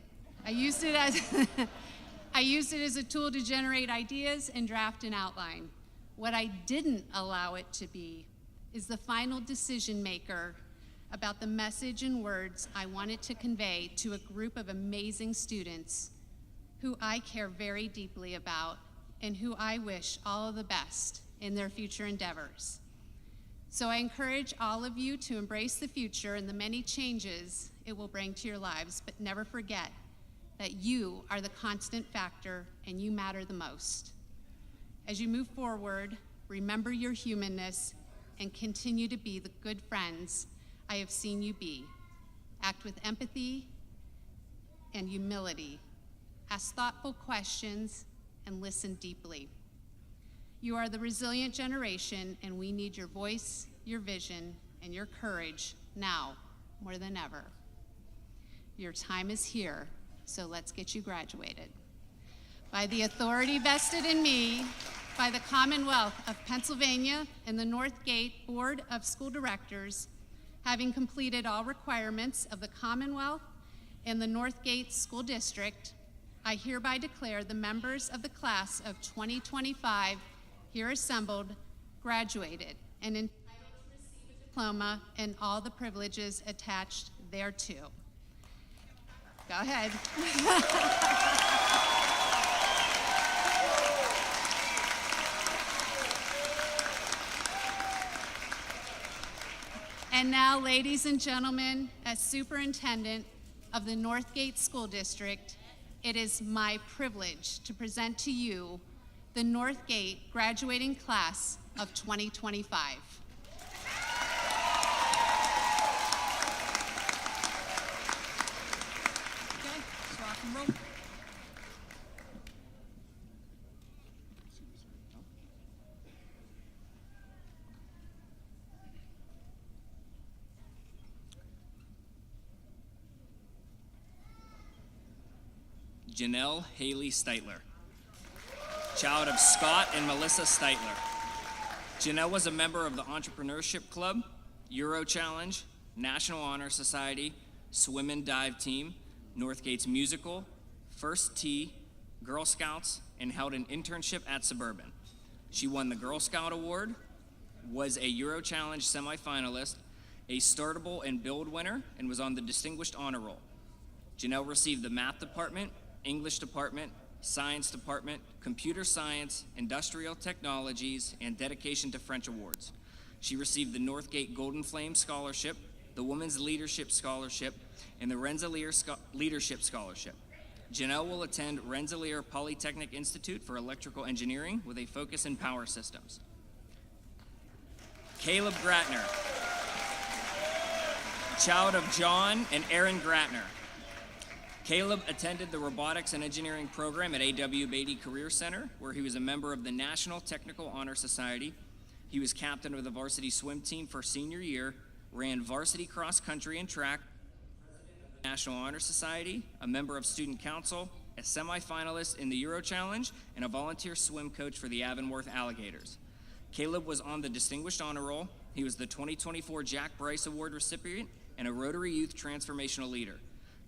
I used it as a tool to generate ideas and draft an outline. What I didn't allow it to be is the final decision maker about the message and words I wanted to convey to a group of amazing students who I care very deeply about and who I wish all of the best in their future endeavors. So I encourage all of you to embrace the future and the many changes it will bring to your lives, but never forget that you are the constant factor and you matter the most. As you move forward, remember your humanness and continue to be the good friends I have seen you be. Act with empathy and humility. Ask thoughtful questions and listen deeply. You are the resilient generation, and we need your voice, your vision, and your courage now more than ever. Your time is here, so let's get you graduated. By the authority vested in me by the Commonwealth of Pennsylvania and the Northgate Board of School Directors, having completed all requirements of the Commonwealth and the Northgate School District, I hereby declare the members of the class of 2025 here assembled graduated and entitled to receive a diploma and all the privileges attached thereto. Go ahead. And now, ladies and gentlemen, as superintendent of the Northgate School District, it is my privilege to present to you the Northgate Graduating Class of 2025. Okay, let's rock and roll. Janelle Haley Steitler, child of Scott and Melissa Steitler. Janelle was a member of the Entrepreneurship Club, Euro Challenge, National Honor Society, Swim and Dive Team, Northgate's Musical, First Tee, Girl Scouts, and held an internship at Suburban. She won the Girl Scout Award, was a Euro Challenge semifinalist, a Startable and Build winner, and was on the Distinguished Honor Roll. Janelle received the Math Department, English Department, Science Department, Computer Science, Industrial Technologies, and Dedication to French Awards. She received the Northgate Golden Flame Scholarship, the Women's Leadership Scholarship, and the Rensselaer Leadership Scholarship. Janelle will attend Rensselaer Polytechnic Institute for Electrical Engineering with a focus in power systems. Caleb Gratner, child of John and Erin Gratner. Caleb attended the Robotics and Engineering program at A.W. Beatty Career Center, where he was a member of the National Technical Honor Society. He was captain of the varsity swim team for senior year, ran varsity cross country and track, National Honor Society, a member of Student Council, a semifinalist in the Euro Challenge, and a volunteer swim coach for the Avonworth Alligators. Caleb was on the Distinguished Honor Roll. He was the 2024 Jack Bryce Award recipient and a Rotary Youth Transformational Leader.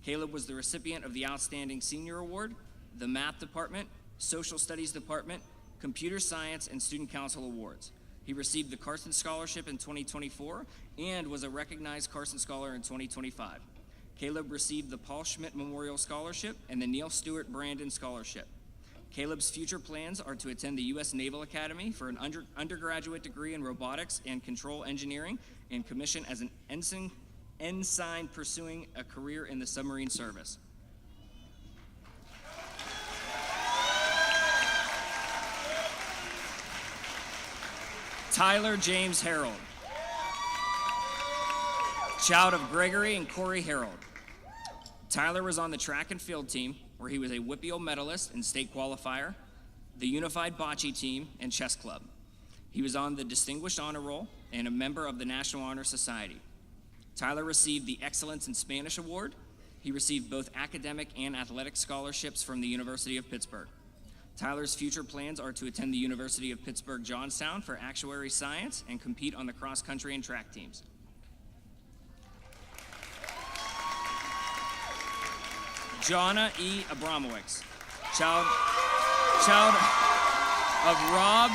Caleb was the recipient of the Outstanding Senior Award, the Math Department, Social Studies Department, Computer Science, and Student Council Awards. He received the Carson Scholarship in 2024 and was a recognized Carson Scholar in 2025. Caleb received the Paul Schmidt Memorial Scholarship and the Neil Stewart Brandon Scholarship. Caleb's future plans are to attend the U.S. Naval Academy for an undergraduate degree in robotics and control engineering and commission as an ensign pursuing a career in the submarine service. Tyler James Harold, child of Gregory and Corey Harold. Tyler was on the track and field team, where he was a WPIAL medalist and state qualifier, the Unified Bocce team, and chess club. He was on the Distinguished Honor Roll and a member of the National Honor Society. Tyler received the Excellence in Spanish Award. He received both academic and athletic scholarships from the University of Pittsburgh. Tyler's future plans are to attend the University of Pittsburgh Johnstown for actuary science and compete on the cross country and track teams. Jonna E. Abramowicz, child of Rob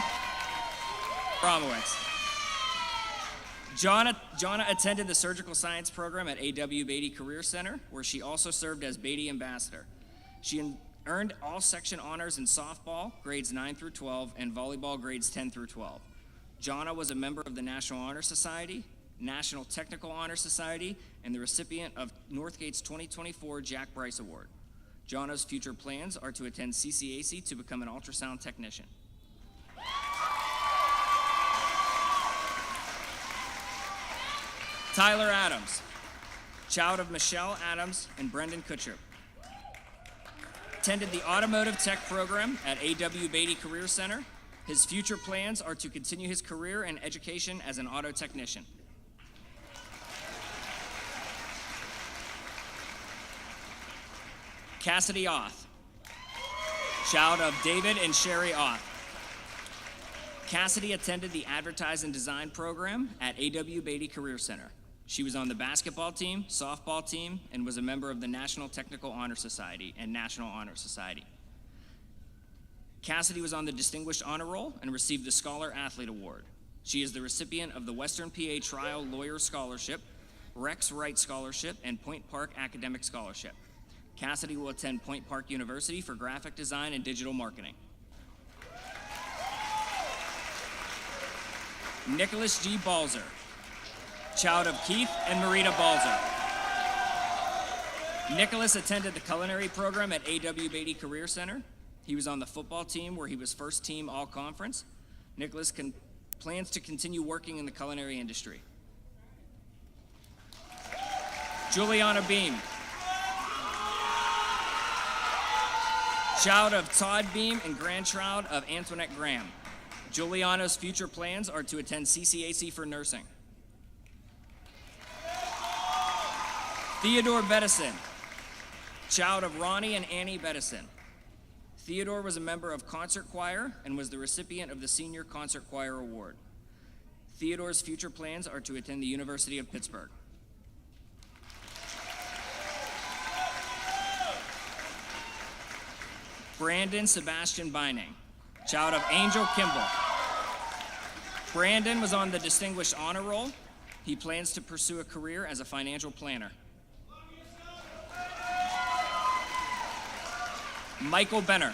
Abramowicz. Jonna attended the surgical science program at A.W. Beatty Career Center, where she also served as Beatty Ambassador. She earned all section honors in softball, grades 9 through 12, and volleyball, grades 10 through 12. Jonna was a member of the National Honor Society, National Technical Honor Society, and the recipient of Northgate's 2024 Jack Bryce Award. Jonna's future plans are to attend CCAC to become an ultrasound technician. Tyler Adams, child of Michelle Adams and Brendan Kutcher. Attended the Automotive Tech program at A.W. Beatty Career Center. His future plans are to continue his career and education as an auto technician. Cassidy Oth, child of David and Sherry Oth. Cassidy attended the Advertise and Design program at A.W. Beatty Career Center. She was on the basketball team, softball team, and was a member of the National Technical Honor Society and National Honor Society. Cassidy was on the Distinguished Honor Roll and received the Scholar Athlete Award. She is the recipient of the Western PA Trial Lawyer Scholarship, Rex Wright Scholarship, and Point Park Academic Scholarship. Cassidy will attend Point Park University for graphic design and digital marketing. Nicholas G. Balzer, child of Keith and Marita Balzer. Nicholas attended the culinary program at A.W. Beatty Career Center. He was on the football team, where he was first team all-conference. Nicholas plans to continue working in the culinary industry. Juliana Beam, child of Todd Beam and grandchild of Antoinette Graham. Juliana's future plans are to attend CCAC for nursing. Theodore Bettison, child of Ronnie and Annie Bettison. Theodore was a member of concert choir and was the recipient of the Senior Concert Choir Award. Theodore's future plans are to attend the University of Pittsburgh. Brandon Sebastian Beining, child of Angel Kimball. Brandon was on the Distinguished Honor Roll. He plans to pursue a career as a financial planner. Michael Benner,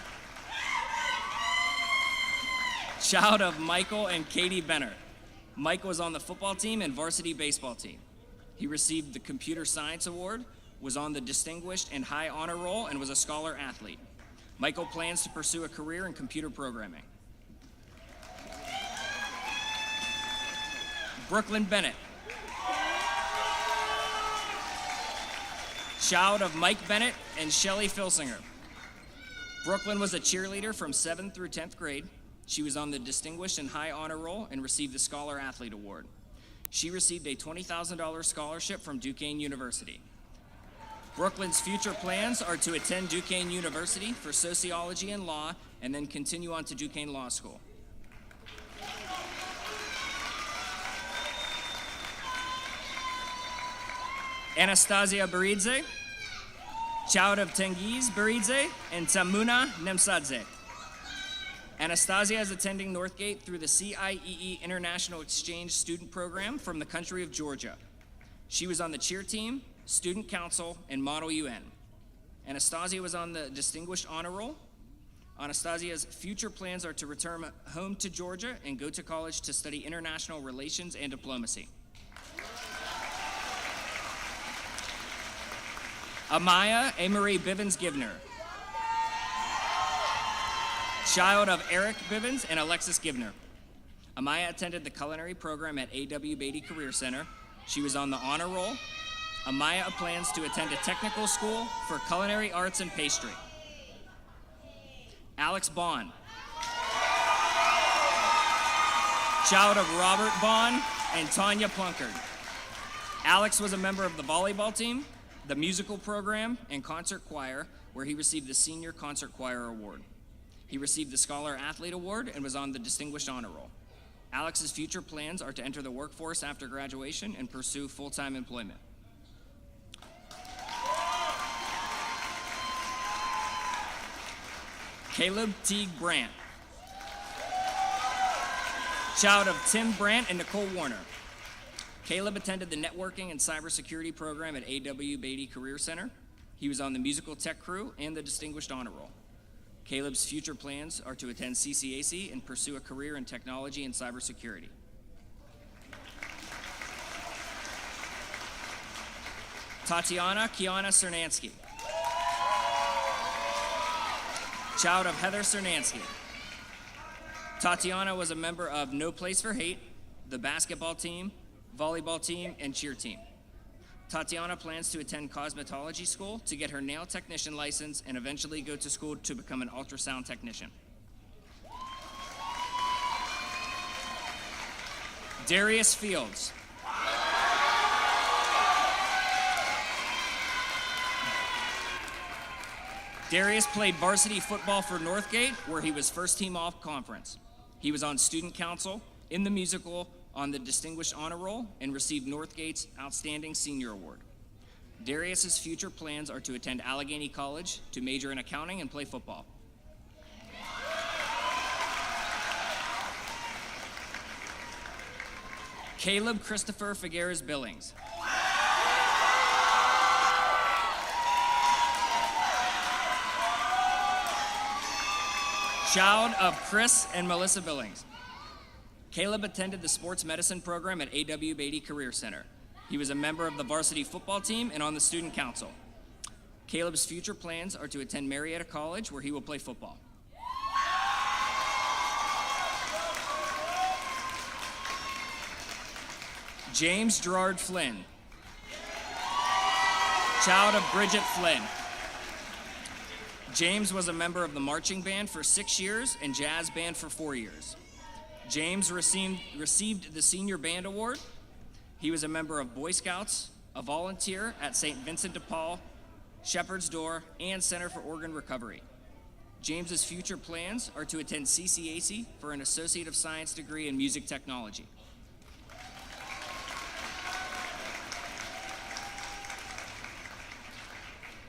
child of Michael and Katie Benner. Mike was on the football team and varsity baseball team. He received the Computer Science Award, was on the Distinguished and High Honor Roll, and was a scholar athlete. Michael plans to pursue a career in computer programming. Brooklyn Bennett, child of Mike Bennett and Shelley Filsinger. Brooklyn was a cheerleader from 7th through 10th grade. She was on the Distinguished and High Honor Roll and received the Scholar Athlete Award. She received a $20,000 scholarship from Duquesne University. Brooklyn's future plans are to attend Duquesne University for sociology and law and then continue on to Duquesne Law School. Anastasia Baridze, child of Tengiz Baridze and Tamuna Nemsadze. Anastasia is attending Northgate through the CIEE International Exchange Student Program from the country of Georgia. She was on the cheer team, student council, and Model UN. Anastasia was on the Distinguished Honor Roll. Anastasia's future plans are to return home to Georgia and go to college to study international relations and diplomacy. Amaya Amory Bivens Givner, child of Eric Bivens and Alexis Givner. Amaya attended the culinary program at A.W. Beatty Career Center. She was on the honor roll. Amaya plans to attend a technical school for culinary arts and pastry. Alex Bond, child of Robert Bond and Tanya Plunkard. Alex was a member of the volleyball team, the musical program, and concert choir, where he received the Senior Concert Choir Award. He received the Scholar Athlete Award and was on the Distinguished Honor Roll. Alex's future plans are to enter the workforce after graduation and pursue full-time employment. Caleb Teague Brandt, child of Tim Brandt and Nicole Warner. Caleb attended the networking and cybersecurity program at A.W. Beatty Career Center. He was on the musical tech crew and the Distinguished Honor Roll. Caleb's future plans are to attend CCAC and pursue a career in technology and cybersecurity. Tatiana Kiana Cernansky, child of Heather Cernansky. Tatiana was a member of No Place for Hate, the basketball team, volleyball team, and cheer team. Tatiana plans to attend cosmetology school to get her nail technician license and eventually go to school to become an ultrasound technician. Darius Fields, Darius played varsity football for Northgate, where he was first team all conference. He was on student council, in the musical, on the Distinguished Honor Roll, and received Northgate's Outstanding Senior Award. Darius's future plans are to attend Allegheny College, to major in accounting and play football. Caleb Christopher Figueres Billings, child of Chris and Melissa Billings. Caleb attended the sports medicine program at A.W. Beatty Career Center. He was a member of the varsity football team and on the student council. Caleb's future plans are to attend Marietta College, where he will play football. James Gerard Flynn. Child of Bridget Flynn. James was a member of the marching band for 6 years and jazz band for 4 years. James received the Senior Band Award. He was a member of Boy Scouts, a volunteer at St. Vincent de Paul, Shepherd's Door, and Center for Organ Recovery. James's future plans are to attend CCAC for an Associate of Science degree in Music Technology.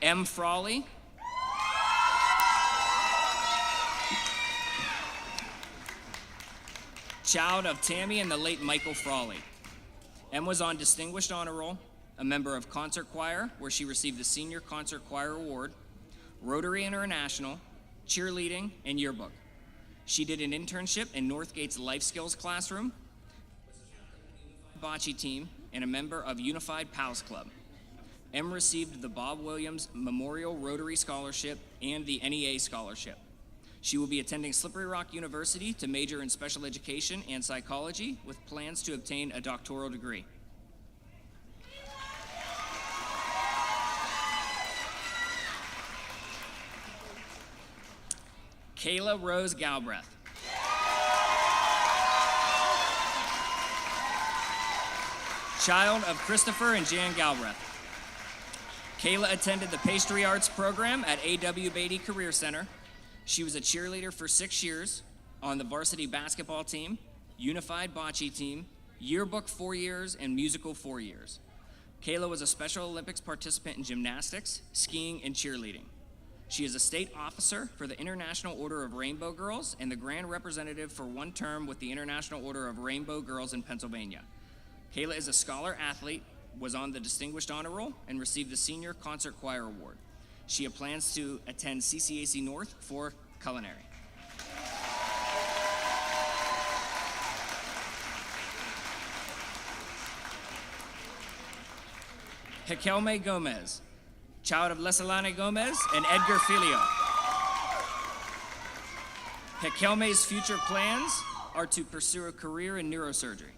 M. Frawley. Child of Tammy and the late Michael Frawley. M was on Distinguished Honor Roll, a member of Concert Choir, where she received the Senior Concert Choir Award, Rotary International, cheerleading, and yearbook. She did an internship in Northgate's Life Skills classroom, bocce team, and a member of Unified Pals Club. M received the Bob Williams Memorial Rotary Scholarship and the NEA Scholarship. She will be attending Slippery Rock University to major in special education and psychology with plans to obtain a doctoral degree. Kayla Rose Galbraith. Child of Christopher and Jan Galbraith. Kayla attended the Pastry Arts program at A.W. Beatty Career Center. She was a cheerleader for 6 years on the varsity basketball team, unified bocce team, yearbook 4 years, and musical 4 years. Kayla was a Special Olympics participant in gymnastics, skiing, and cheerleading. She is a state officer for the International Order of Rainbow Girls and the grand representative for 1 term with the International Order of Rainbow Girls in Pennsylvania. Kayla is a scholar athlete, was on the Distinguished Honor Roll, and received the Senior Concert Choir Award. She plans to attend CCAC North for culinary. Jaquelme Gomez, child of Lesalane Gomez and Edgar Filio. Jaquelme's future plans are to pursue a career in neurosurgery.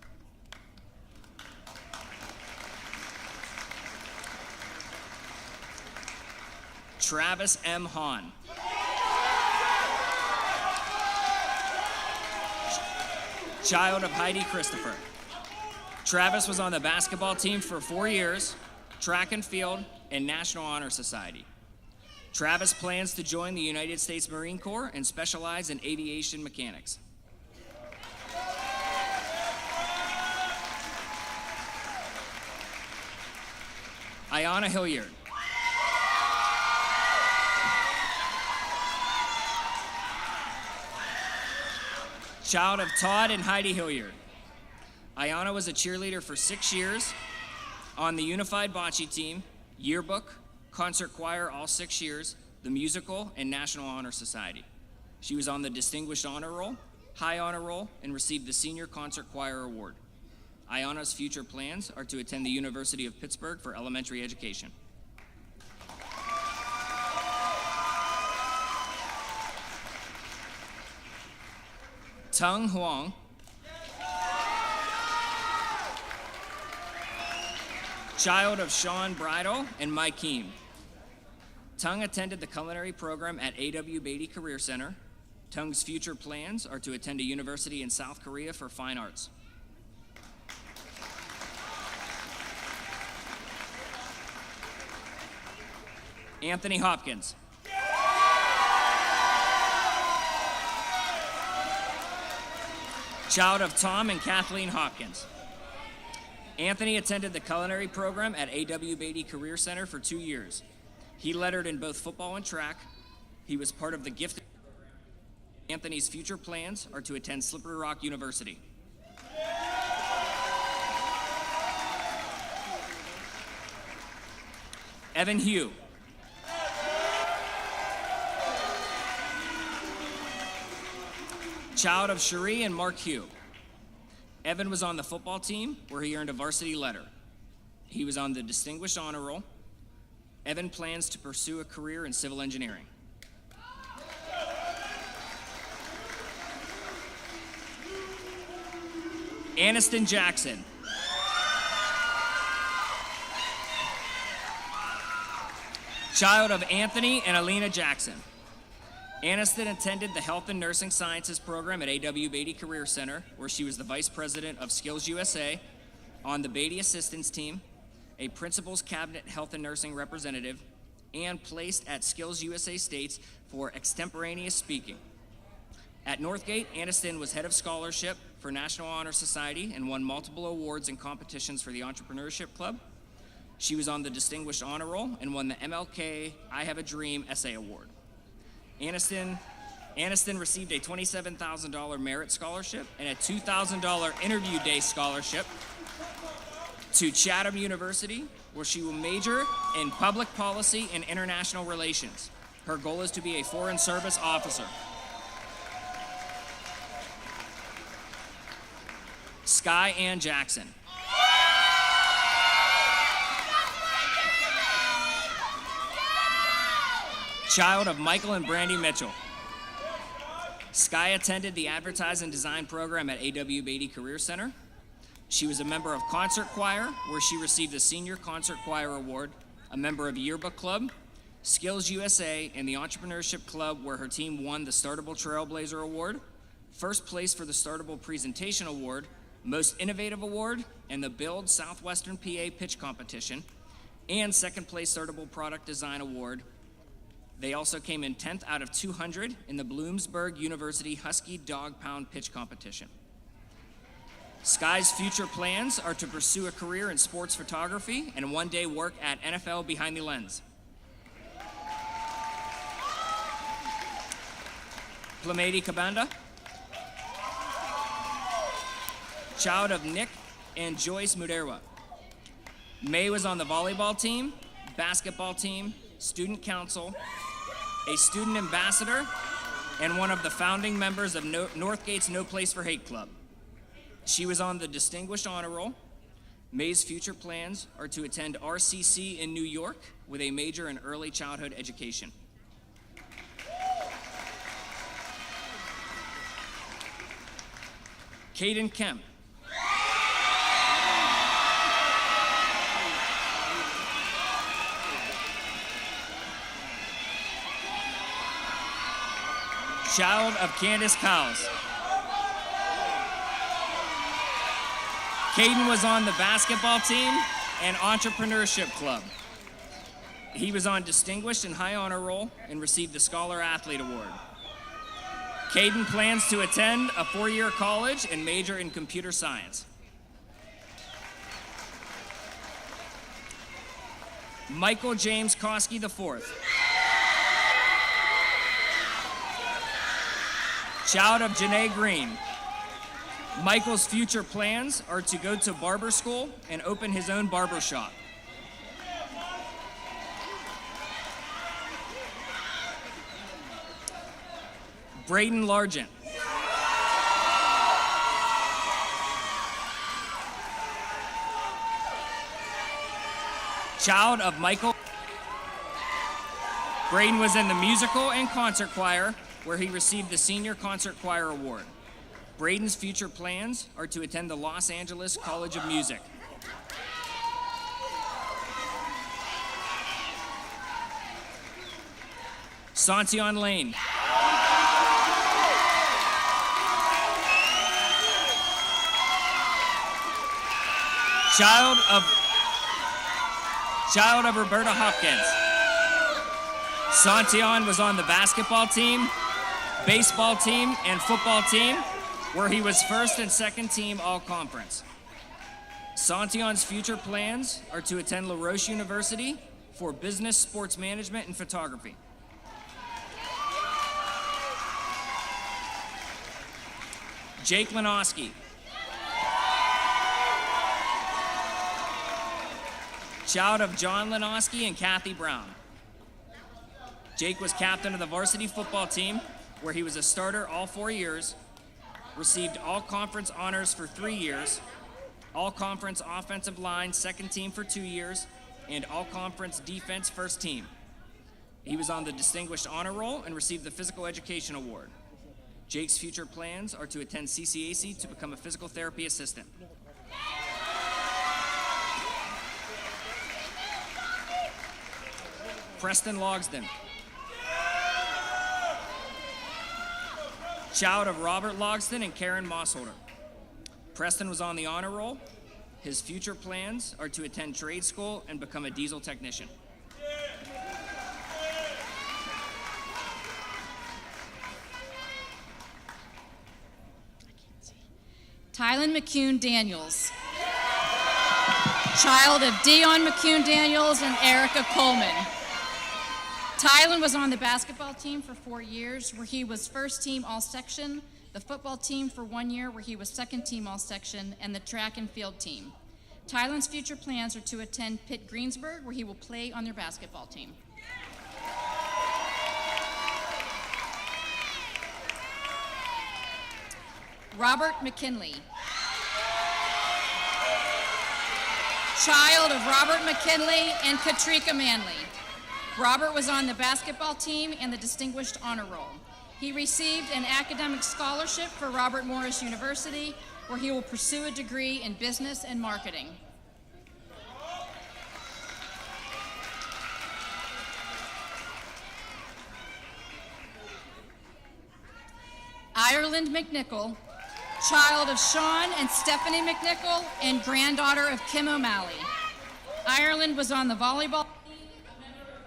Travis M. Hahn. Child of Heidi Christopher. Travis was on the basketball team for 4 years, track and field, and National Honor Society. Travis plans to join the United States Marine Corps and specialize in aviation mechanics. Ayana Hilliard. Child of Todd and Heidi Hilliard. Ayana was a cheerleader for 6 years on the Unified Bocce team, yearbook, concert choir all 6 years, the musical, and National Honor Society. She was on the Distinguished Honor Roll, High Honor Roll, and received the Senior Concert Choir Award. Ayana's future plans are to attend the University of Pittsburgh for elementary education. Tung Huang. Child of Sean Bridle and Mike Keem. Tung attended the culinary program at A.W. Beatty Career Center. Tung's future plans are to attend a university in South Korea for fine arts. Anthony Hopkins. Child of Tom and Kathleen Hopkins. Anthony attended the culinary program at A.W. Beatty Career Center for 2 years. He lettered in both football and track. He was part of the gifted program. Anthony's future plans are to attend Slippery Rock University. Evan Hugh. Child of Cherie and Mark Hugh. Evan was on the football team where he earned a varsity letter. He was on the Distinguished Honor Roll. Evan plans to pursue a career in civil engineering. Aniston Jackson. Child of Anthony and Alina Jackson. Aniston attended the Health and Nursing Sciences program at A.W. Beatty Career Center, where she was the Vice President of Skills USA, on the Beatty Assistance Team, a Principal's Cabinet Health and Nursing Representative, and placed at Skills USA States for extemporaneous speaking. At Northgate, Aniston was head of scholarship for National Honor Society and won multiple awards and competitions for the Entrepreneurship Club. She was on the Distinguished Honor Roll and won the MLK I Have a Dream Essay Award. Aniston received a $27,000 merit scholarship and a $2,000 interview day scholarship to Chatham University, where she will major in public policy and international relations. Her goal is to be a foreign service officer. Sky Ann Jackson. Child of Michael and Brandy Mitchell. Sky attended the Advertise and Design program at A.W. Beatty Career Center. She was a member of Concert Choir, where she received a Senior Concert Choir Award, a member of Yearbook Club, Skills USA, and the Entrepreneurship Club, where her team won the Startable Trailblazer Award, first place for the Startable Presentation Award, Most Innovative Award, and the Build Southwestern PA Pitch Competition, and second place Startable Product Design Award. They also came in 10th out of 200 in the Bloomsburg University Husky Dog Pound Pitch Competition. Sky's future plans are to pursue a career in sports photography and one day work at NFL Behind the Lens. Plamady Kabanda. Child of Nick and Joyce Muderwa. May was on the volleyball team, basketball team, student council, a student ambassador, and one of the founding members of Northgate's No Place for Hate Club. She was on the Distinguished Honor Roll. May's future plans are to attend RCC in New York with a major in early childhood education. Caden Kemp. Child of Candace Cowles. Caden was on the basketball team and Entrepreneurship Club. He was on Distinguished and High Honor Roll and received the Scholar Athlete Award. Caden plans to attend a 4-year college and major in computer science. Michael James Koski IV. Child of Janae Green. Michael's future plans are to go to barber school and open his own barber shop. Braden Largent. Child of Michael. Braden was in the musical and concert choir, where he received the Senior Concert Choir Award. Braden's future plans are to attend the Los Angeles College of Music. Santion Lane. Child of Roberta Hopkins. Santion was on the basketball team, baseball team, and football team, where he was first and second team all-conference. Santion's future plans are to attend La Roche University for business, sports management, and photography. Jake Lenoski. Child of John Lenoski and Kathy Brown. Jake was captain of the varsity football team, where he was a starter all 4 years, received all-conference honors for 3 years, all-conference offensive line second team for 2 years, and all-conference defense first team. He was on the Distinguished Honor Roll and received the Physical Education Award. Jake's future plans are to attend CCAC to become a physical therapy assistant. Preston Logsden. Child of Robert Logsden and Karen Mossholder. Preston was on the honor roll. His future plans are to attend trade school and become a diesel technician. Tylen McCune Daniels. Child of Dion McCune Daniels and Erica Coleman. Tylen was on the basketball team for 4 years, where he was first team all-section, the football team for 1 year, where he was second team all-section, and the track and field team. Tylen's future plans are to attend Pitt Greensburg, where he will play on their basketball team. Robert McKinley. Child of Robert McKinley and Katrika Manley. Robert was on the basketball team and the Distinguished Honor Roll. He received an academic scholarship for Robert Morris University, where he will pursue a degree in business and marketing. Ireland McNichol, child of Sean and Stephanie McNichol and granddaughter of Kim O'Malley. Ireland was on the volleyball team,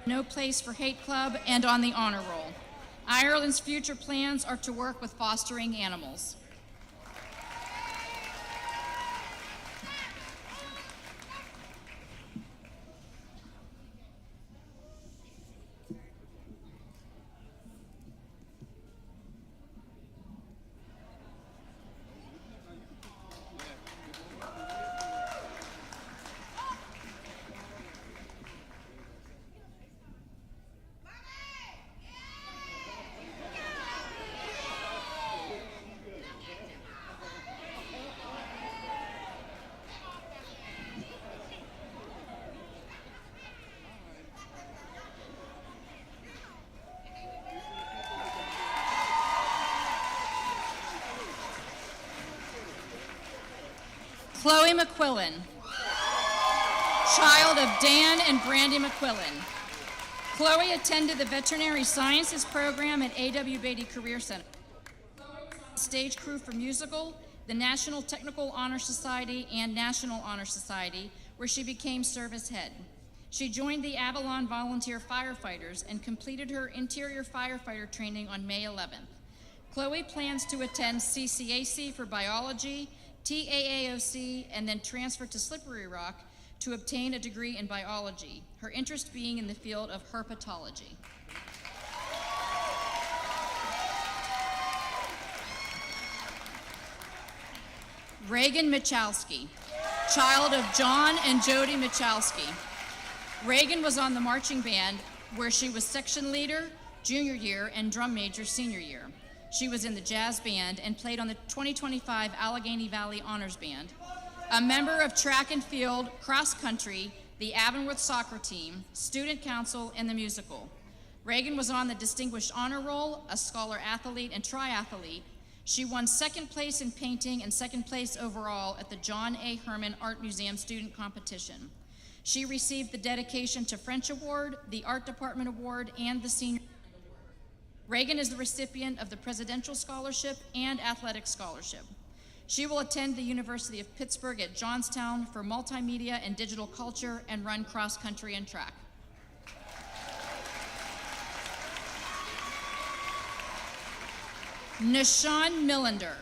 No Place for Hate Club, and on the honor roll. Ireland's future plans are to work with fostering animals. Chloe McQuillan, child of Dan and Brandy McQuillan. Chloe attended the Veterinary Sciences program at A.W. Beatty Career Center. Chloe was on the stage crew for musical, the National Technical Honor Society, and National Honor Society, where she became service head. She joined the Avalon Volunteer Firefighters and completed her interior firefighter training on May 11th. Chloe plans to attend CCAC for biology, TAAOC, and then transfer to Slippery Rock to obtain a degree in biology, her interest being in the field of herpetology. Reagan Michalski, child of John and Jody Michalski. Reagan was on the marching band, where she was section leader junior year and drum major senior year. She was in the jazz band and played on the 2025 Allegheny Valley Honors Band. A member of track and field, cross country, the Avonworth soccer team, student council, and the musical. Reagan was on the Distinguished Honor Roll, a scholar athlete and triathlete. She won second place in painting and second place overall at the John A. Herman Art Museum Student Competition. She received the Dedication to French Award, the Art Department Award, and the Senior. Reagan is the recipient of the Presidential Scholarship and Athletic Scholarship. She will attend the University of Pittsburgh at Johnstown for multimedia and digital culture and run cross country and track. Nishan Millender,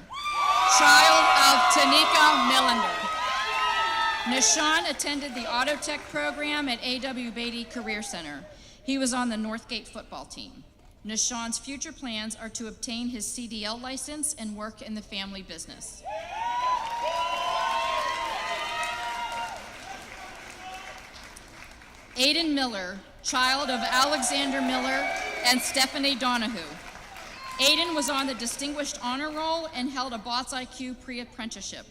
child of Tanika Millender. Nishan attended the Auto Tech program at A.W. Beatty Career Center. He was on the Northgate football team. Nishan's future plans are to obtain his CDL license and work in the family business. Aiden Miller, child of Alexander Miller and Stephanie Donahue. Aiden was on the Distinguished Honor Roll and held a Bots IQ pre-apprenticeship.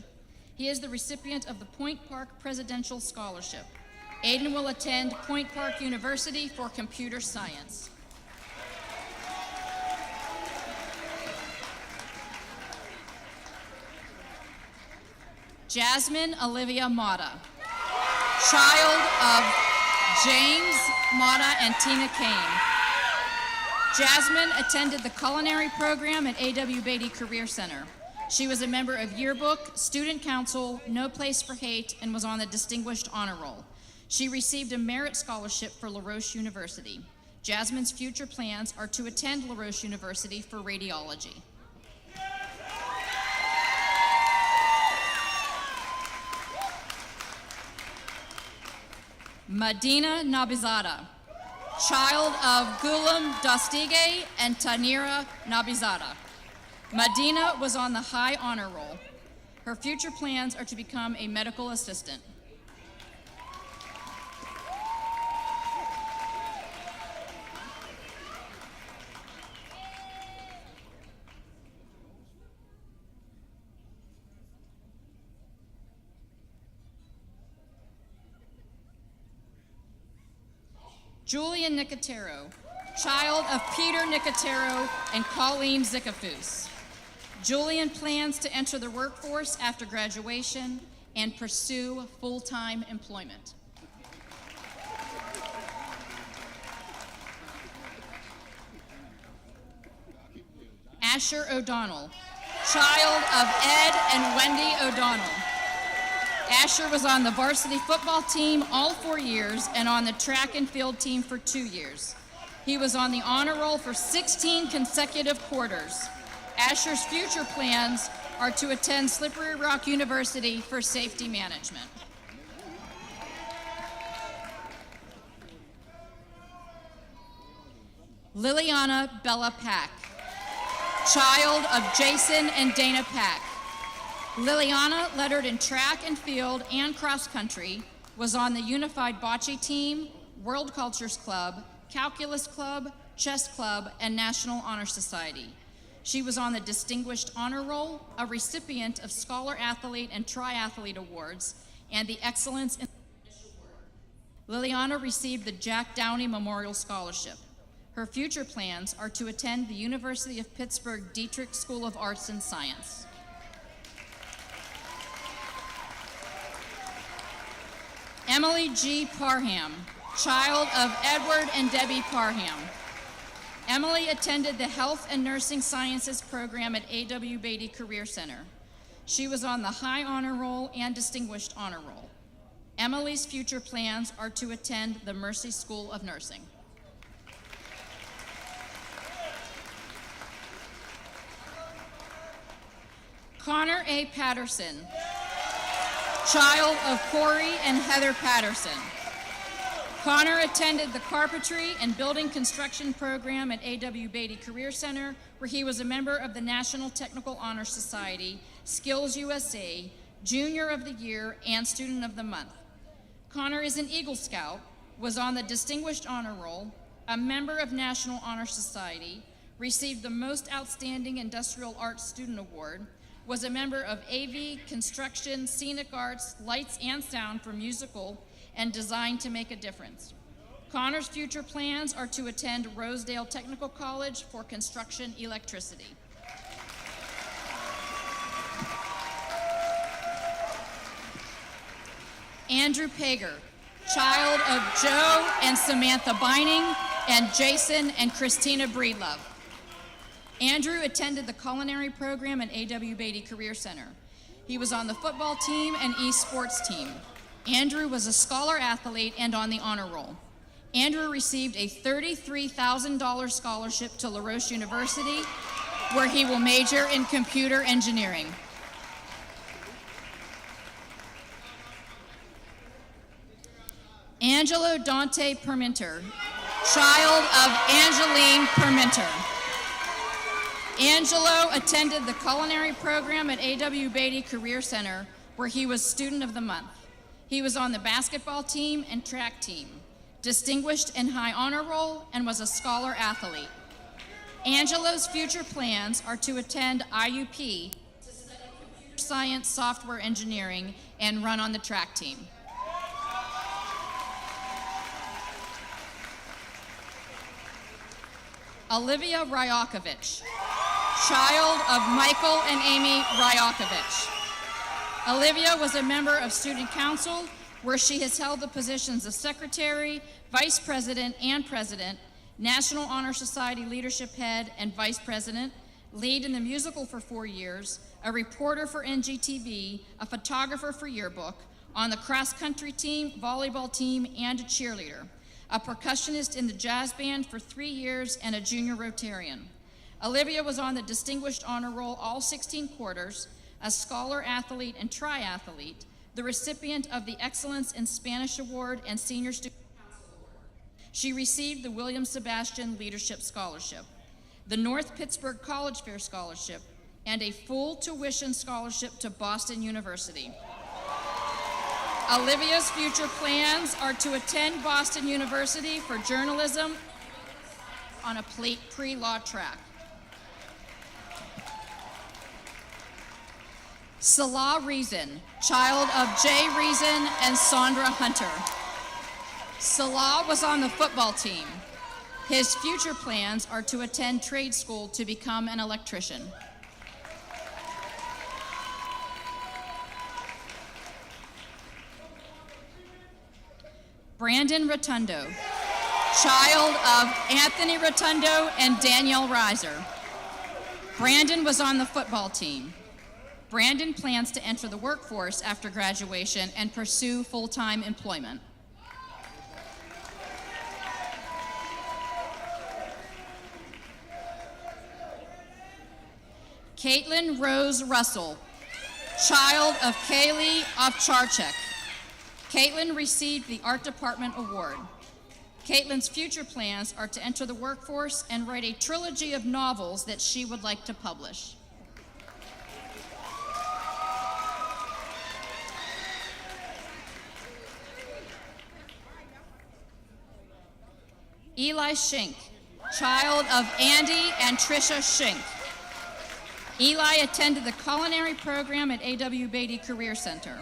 He is the recipient of the Point Park Presidential Scholarship. Aiden will attend Point Park University for computer science. Jasmine Olivia Mata, child of James Mata, and Tina Kane. Jasmine attended the culinary program at A.W. Beatty Career Center. She was a member of Yearbook, Student Council, No Place for Hate, and was on the Distinguished Honor Roll. She received a merit scholarship for La Roche University. Jasmine's future plans are to attend La Roche University for radiology. Medina Nabizada, child of Gulam Dastige and Tanira Nabizada. Medina was on the High Honor Roll. Her future plans are to become a medical assistant. Julian Nicotero, child of Peter Nicotero and Colleen Zickafus. Julian plans to enter the workforce after graduation and pursue full-time employment. Asher O'Donnell, child of Ed and Wendy O'Donnell. Asher was on the varsity football team all 4 years and on the track and field team for 2 years. He was on the honor roll for 16 consecutive quarters. Asher's future plans are to attend Slippery Rock University for safety management. Liliana Bella Pack, child of Jason and Dana Pack. Liliana lettered in track and field and cross country, was on the Unified Bocce team, World Cultures Club, Calculus Club, Chess Club, and National Honor Society. She was on the Distinguished Honor Roll, a recipient of Scholar Athlete and Triathlete Awards, and the Excellence in Award. Liliana received the Jack Downey Memorial Scholarship. Her future plans are to attend the University of Pittsburgh Dietrich School of Arts and Science. Emily G. Parham, child of Edward and Debbie Parham. Emily attended the Health and Nursing Sciences program at A.W. Beatty Career Center. She was on the High Honor Roll and Distinguished Honor Roll. Emily's future plans are to attend the Mercy School of Nursing. Connor A. Patterson, child of Corey and Heather Patterson. Connor attended the Carpentry and Building Construction program at A.W. Beatty Career Center, where he was a member of the National Technical Honor Society, Skills USA, Junior of the Year, and Student of the Month. Connor is an Eagle Scout, was on the Distinguished Honor Roll, a member of National Honor Society, received the Most Outstanding Industrial Arts Student Award, was a member of AV, Construction, Scenic Arts, Lights and Sound for Musical, and Design to Make a Difference. Connor's future plans are to attend Rosedale Technical College for construction electricity. Andrew Pager, child of Joe and Samantha Beining and Jason and Christina Breedlove. Andrew attended the culinary program at A.W. Beatty Career Center. He was on the football team and esports team. Andrew was a scholar athlete and on the honor roll. Andrew received a $33,000 scholarship to La Roche University, where he will major in computer engineering. Angelo Dante Perminter, child of Angeline Perminter. Angelo attended the culinary program at A.W. Beatty Career Center, where he was Student of the Month. He was on the basketball team and track team, distinguished in High Honor Roll, and was a scholar athlete. Angelo's future plans are to attend IUP, to study computer science, software engineering, and run on the track team. Olivia Ryakovich, child of Michael and Amy Ryakovich. Olivia was a member of Student Council, where she has held the positions of secretary, Vice President and President, National Honor Society Leadership Head and Vice President, lead in the musical for 4 years, a reporter for NGTV, a photographer for Yearbook, on the cross-country team, volleyball team, and a cheerleader, a percussionist in the jazz band for 3 years, and a junior Rotarian. Olivia was on the Distinguished Honor Roll all 16 quarters, a scholar athlete and triathlete, the recipient of the Excellence in Spanish Award and Senior Student Council Award. She received the William Sebastian Leadership Scholarship, the North Pittsburgh College Fair Scholarship, and a full tuition scholarship to Boston University. Olivia's future plans are to attend Boston University for journalism on a pre-law track. Salah Reason, child of Jay Reason and Sandra Hunter. Salah was on the football team. His future plans are to attend trade school to become an electrician. Brandon Rotundo, child of Anthony Rotundo and Danielle Reiser. Brandon was on the football team. Brandon plans to enter the workforce after graduation and pursue full-time employment. Caitlin Rose Russell, child of Kaylee Ovcharchek. Caitlin received the Art Department Award. Caitlin's future plans are to enter the workforce and write a trilogy of novels that she would like to publish. Eli Schink, child of Andy and Tricia Schink. Eli attended the culinary program at A.W. Beatty Career Center.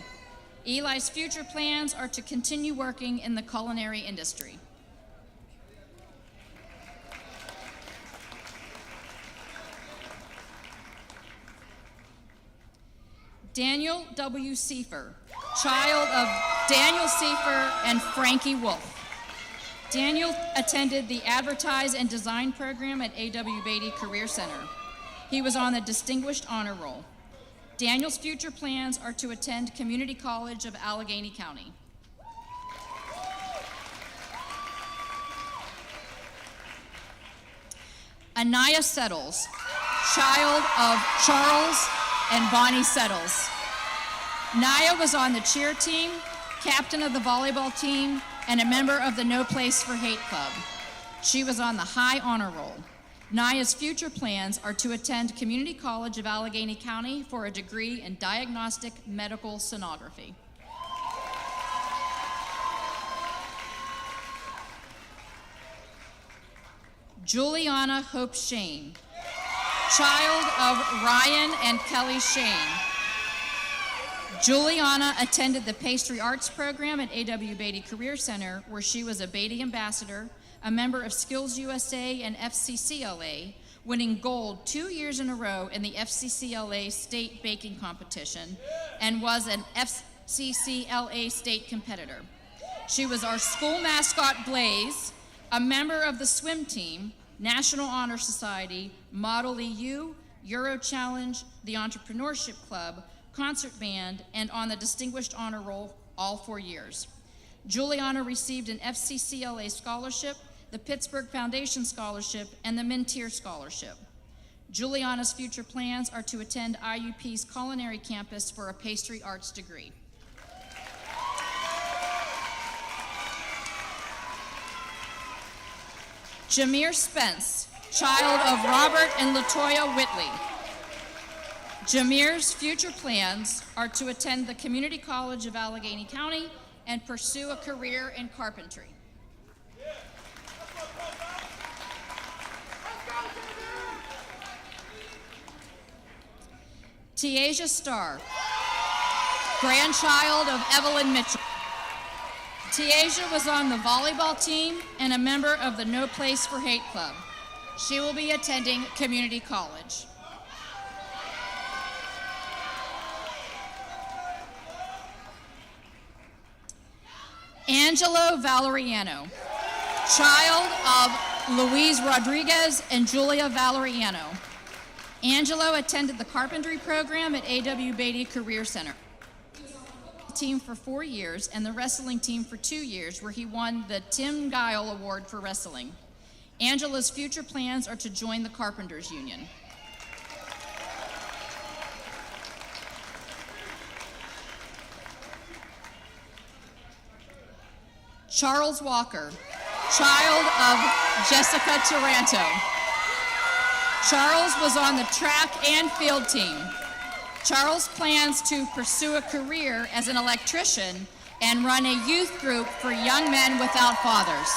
Eli's future plans are to continue working in the culinary industry. Daniel W. Seifer, child of Daniel Seifer and Frankie Wolf. Daniel attended the Advertise and Design program at A.W. Beatty Career Center. He was on the Distinguished Honor Roll. Daniel's future plans are to attend Community College of Allegheny County. Anaya Settles, child of Charles and Bonnie Settles. Naya was on the cheer team, captain of the volleyball team, and a member of the No Place for Hate Club. She was on the High Honor Roll. Naya's future plans are to attend Community College of Allegheny County for a degree in diagnostic medical sonography. Juliana Hope Shane, child of Ryan and Kelly Shane. Juliana attended the Pastry Arts program at A.W. Beatty Career Center, where she was a Beatty ambassador, a member of Skills USA and FCCLA, winning gold 2 years in a row in the FCCLA state baking competition, and was an FCCLA state competitor. She was our school mascot, Blaze, a member of the swim team, National Honor Society, Model EU, Euro Challenge, the Entrepreneurship Club, concert band, and on the Distinguished Honor Roll all 4 years. Juliana received an FCCLA scholarship, the Pittsburgh Foundation Scholarship, and the Mintier Scholarship. Juliana's future plans are to attend IUP's culinary campus for a pastry arts degree. Jameer Spence, child of Robert and Latoya Whitley. Jameer's future plans are to attend the Community College of Allegheny County and pursue a career in carpentry. Tiaja Starr, grandchild of Evelyn Mitchell. Tiaja was on the volleyball team and a member of the No Place for Hate Club. She will be attending community college. Angelo Valeriano, child of Luis Rodriguez and Julia Valeriano. Angelo attended the carpentry program at A.W. Beatty Career Center. Team for 4 years and the wrestling team for 2 years, where he won the Tim Guile Award for wrestling. Angelo's future plans are to join the Carpenters Union. Charles Walker, child of Jessica Taranto. Charles was on the track and field team. Charles plans to pursue a career as an electrician and run a youth group for young men without fathers.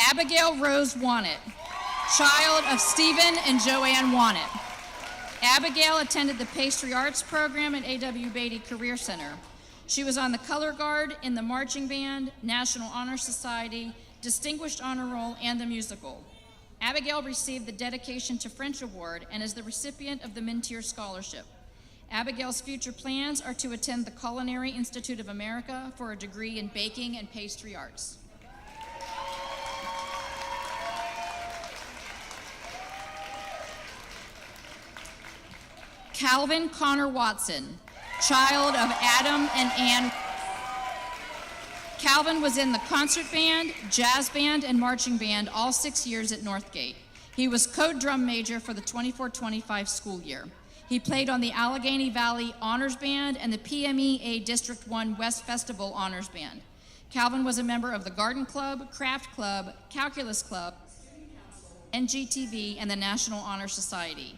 Abigail Rose Wannett, child of Stephen and Joanne Wannett. Abigail attended the Pastry Arts program at A.W. Beatty Career Center. She was on the color guard, in the marching band, National Honor Society, Distinguished Honor Roll, and the musical. Abigail received the Dedication to French Award and is the recipient of the Mintier Scholarship. Abigail's future plans are to attend the Culinary Institute of America for a degree in baking and pastry arts. Calvin Connor Watson, child of Adam and Ann. Calvin was in the concert band, jazz band, and marching band all 6 years at Northgate. He was co-drum major for the 24-25 school year. He played on the Allegheny Valley Honors Band and the PMEA District 1 West Festival Honors Band. Calvin was a member of the Garden Club, Craft Club, Calculus Club, NGTV, and the National Honor Society.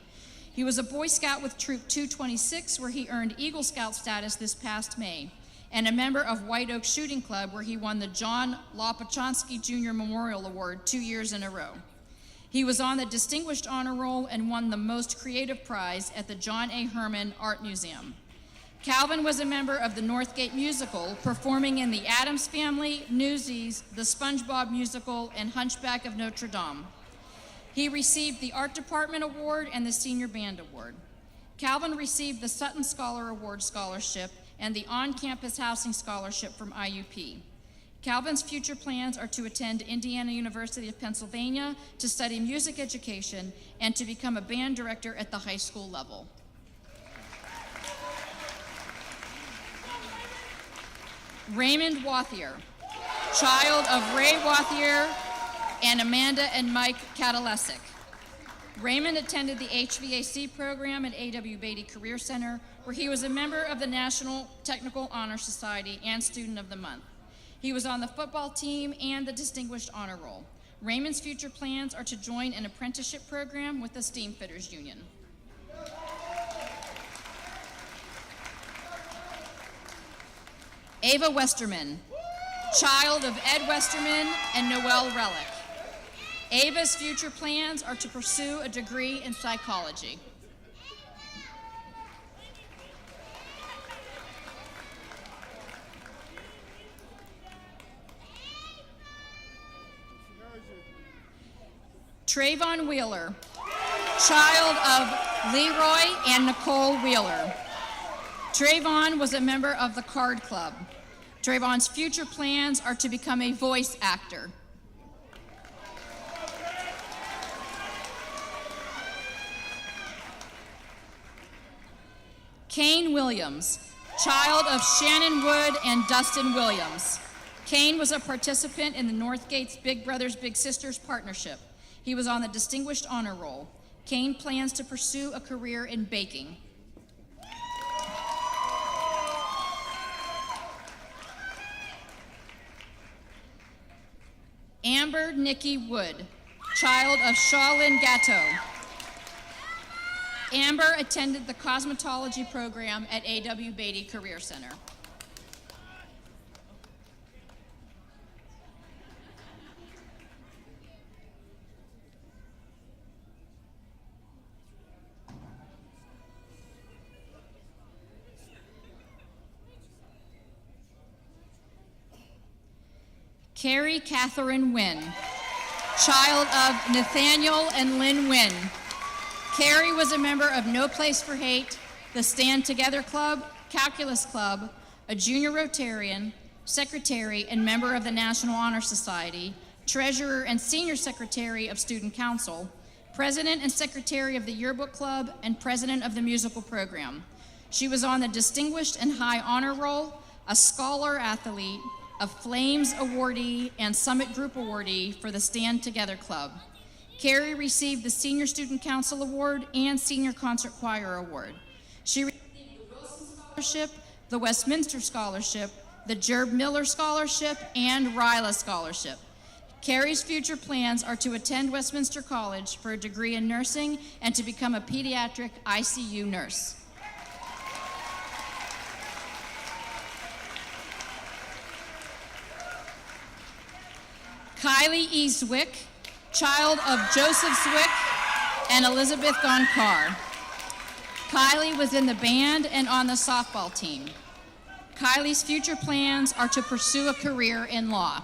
He was a Boy Scout with Troop 226, where he earned Eagle Scout status this past May, and a member of White Oak Shooting Club, where he won the John Lopachonsky Jr. Memorial Award 2 years in a row. He was on the Distinguished Honor Roll and won the Most Creative Prize at the John A. Herman Art Museum. Calvin was a member of the Northgate Musical, performing in The Addams Family, Newsies, The SpongeBob Musical, and Hunchback of Notre Dame. He received the Art Department Award and the Senior Band Award. Calvin received the Sutton Scholar Award Scholarship and the On-Campus Housing Scholarship from IUP. Calvin's future plans are to attend Indiana University of Pennsylvania to study music education and to become a band director at the high school level. Raymond Wathier, child of Ray Wathier and Amanda and Mike Katalesic. Raymond attended the HVAC program at A.W. Beatty Career Center, where he was a member of the National Technical Honor Society and Student of the Month. He was on the football team and the Distinguished Honor Roll. Raymond's future plans are to join an apprenticeship program with the Steamfitters Union. Ava Westerman, child of Ed Westerman and Noelle Relic. Ava's future plans are to pursue a degree in psychology. Trayvon Wheeler, child of Leroy and Nicole Wheeler. Trayvon was a member of the Card Club. Trayvon's future plans are to become a voice actor. Kane Williams, child of Shannon Wood and Dustin Williams. Kane was a participant in the Northgate's Big Brothers Big Sisters partnership. He was on the Distinguished Honor Roll. Kane plans to pursue a career in baking. Amber Nikki Wood, child of Shaolin Gatto. Amber attended the cosmetology program at A.W. Beatty Career Center. Carrie Catherine Wynn, child of Nathaniel and Lynn Wynn. Carrie was a member of No Place for Hate, the Stand Together Club, Calculus Club, a junior Rotarian, secretary and member of the National Honor Society, treasurer and senior secretary of Student Council, president and secretary of the Yearbook Club, and president of the musical program. She was on the Distinguished and High Honor Roll, a scholar athlete, a Flames awardee, and Summit Group awardee for the Stand Together Club. Carrie received the Senior Student Council Award and Senior Concert Choir Award. She received the Wilson Scholarship, the Westminster Scholarship, the Jerb Miller Scholarship, and Ryla Scholarship. Carrie's future plans are to attend Westminster College for a degree in nursing and to become a pediatric ICU nurse. Kylie E. Zwick, child of Joseph Zwick and Elizabeth Gonkar. Kylie was in the band and on the softball team. Kylie's future plans are to pursue a career in law.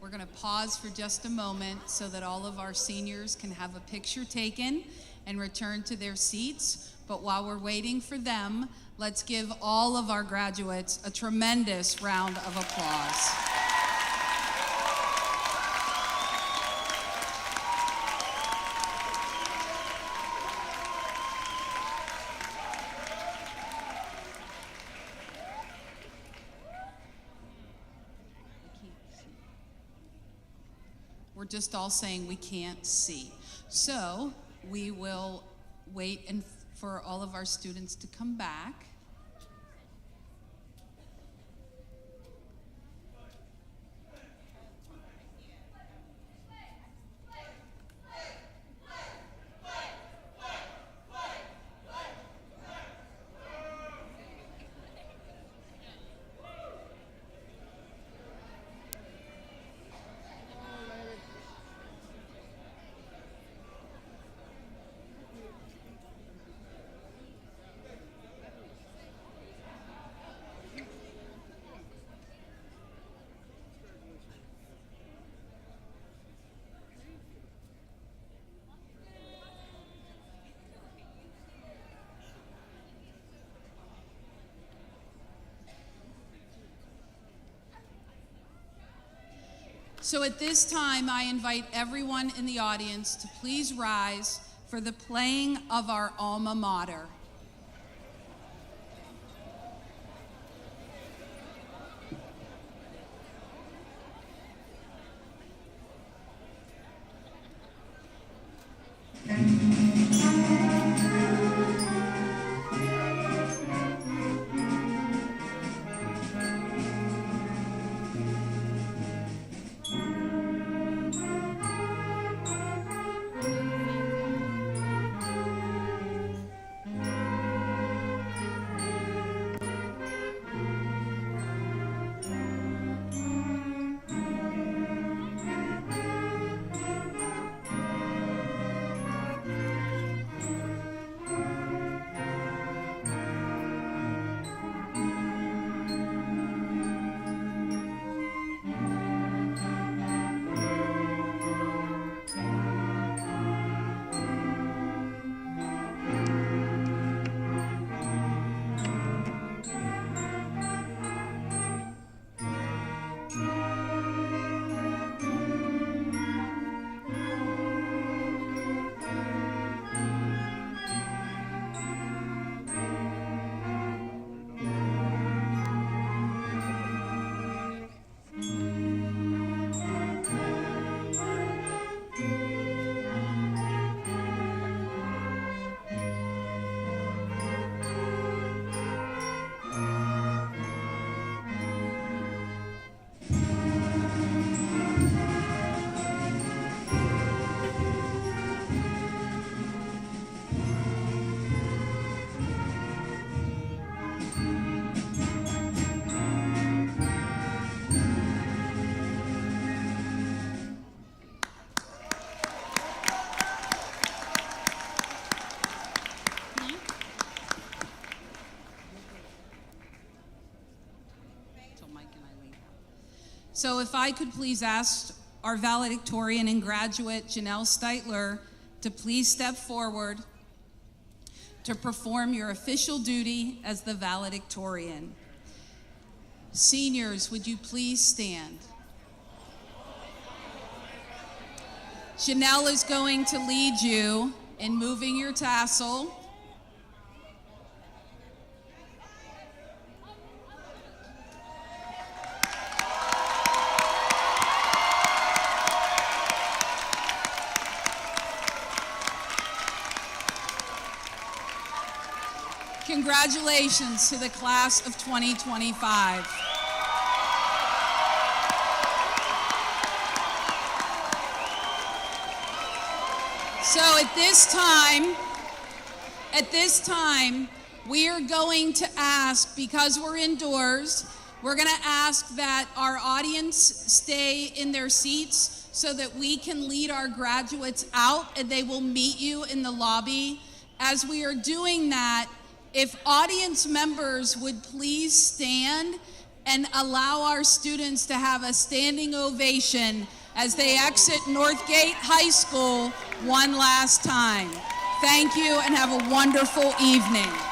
We're going to pause for just a moment so that all of our seniors can have a picture taken and return to their seats. But while we're waiting for them, let's give all of our graduates a tremendous round of applause. We're just all saying we can't see. So we will wait for all of our students to come back. So at this time, I invite everyone in the audience to please rise for the playing of our alma mater. So if I could please ask our valedictorian and graduate, Janelle Steitler, to please step forward to perform your official duty as the valedictorian. Seniors, would you please stand? Janelle is going to lead you in moving your tassel. Congratulations to the class of 2025. So at this time, we are going to ask, because we're indoors, we're going to ask that our audience stay in their seats so that we can lead our graduates out and they will meet you in the lobby. As we are doing that, if audience members would please stand and allow our students to have a standing ovation as they exit Northgate High School one last time. Thank you and have a wonderful evening.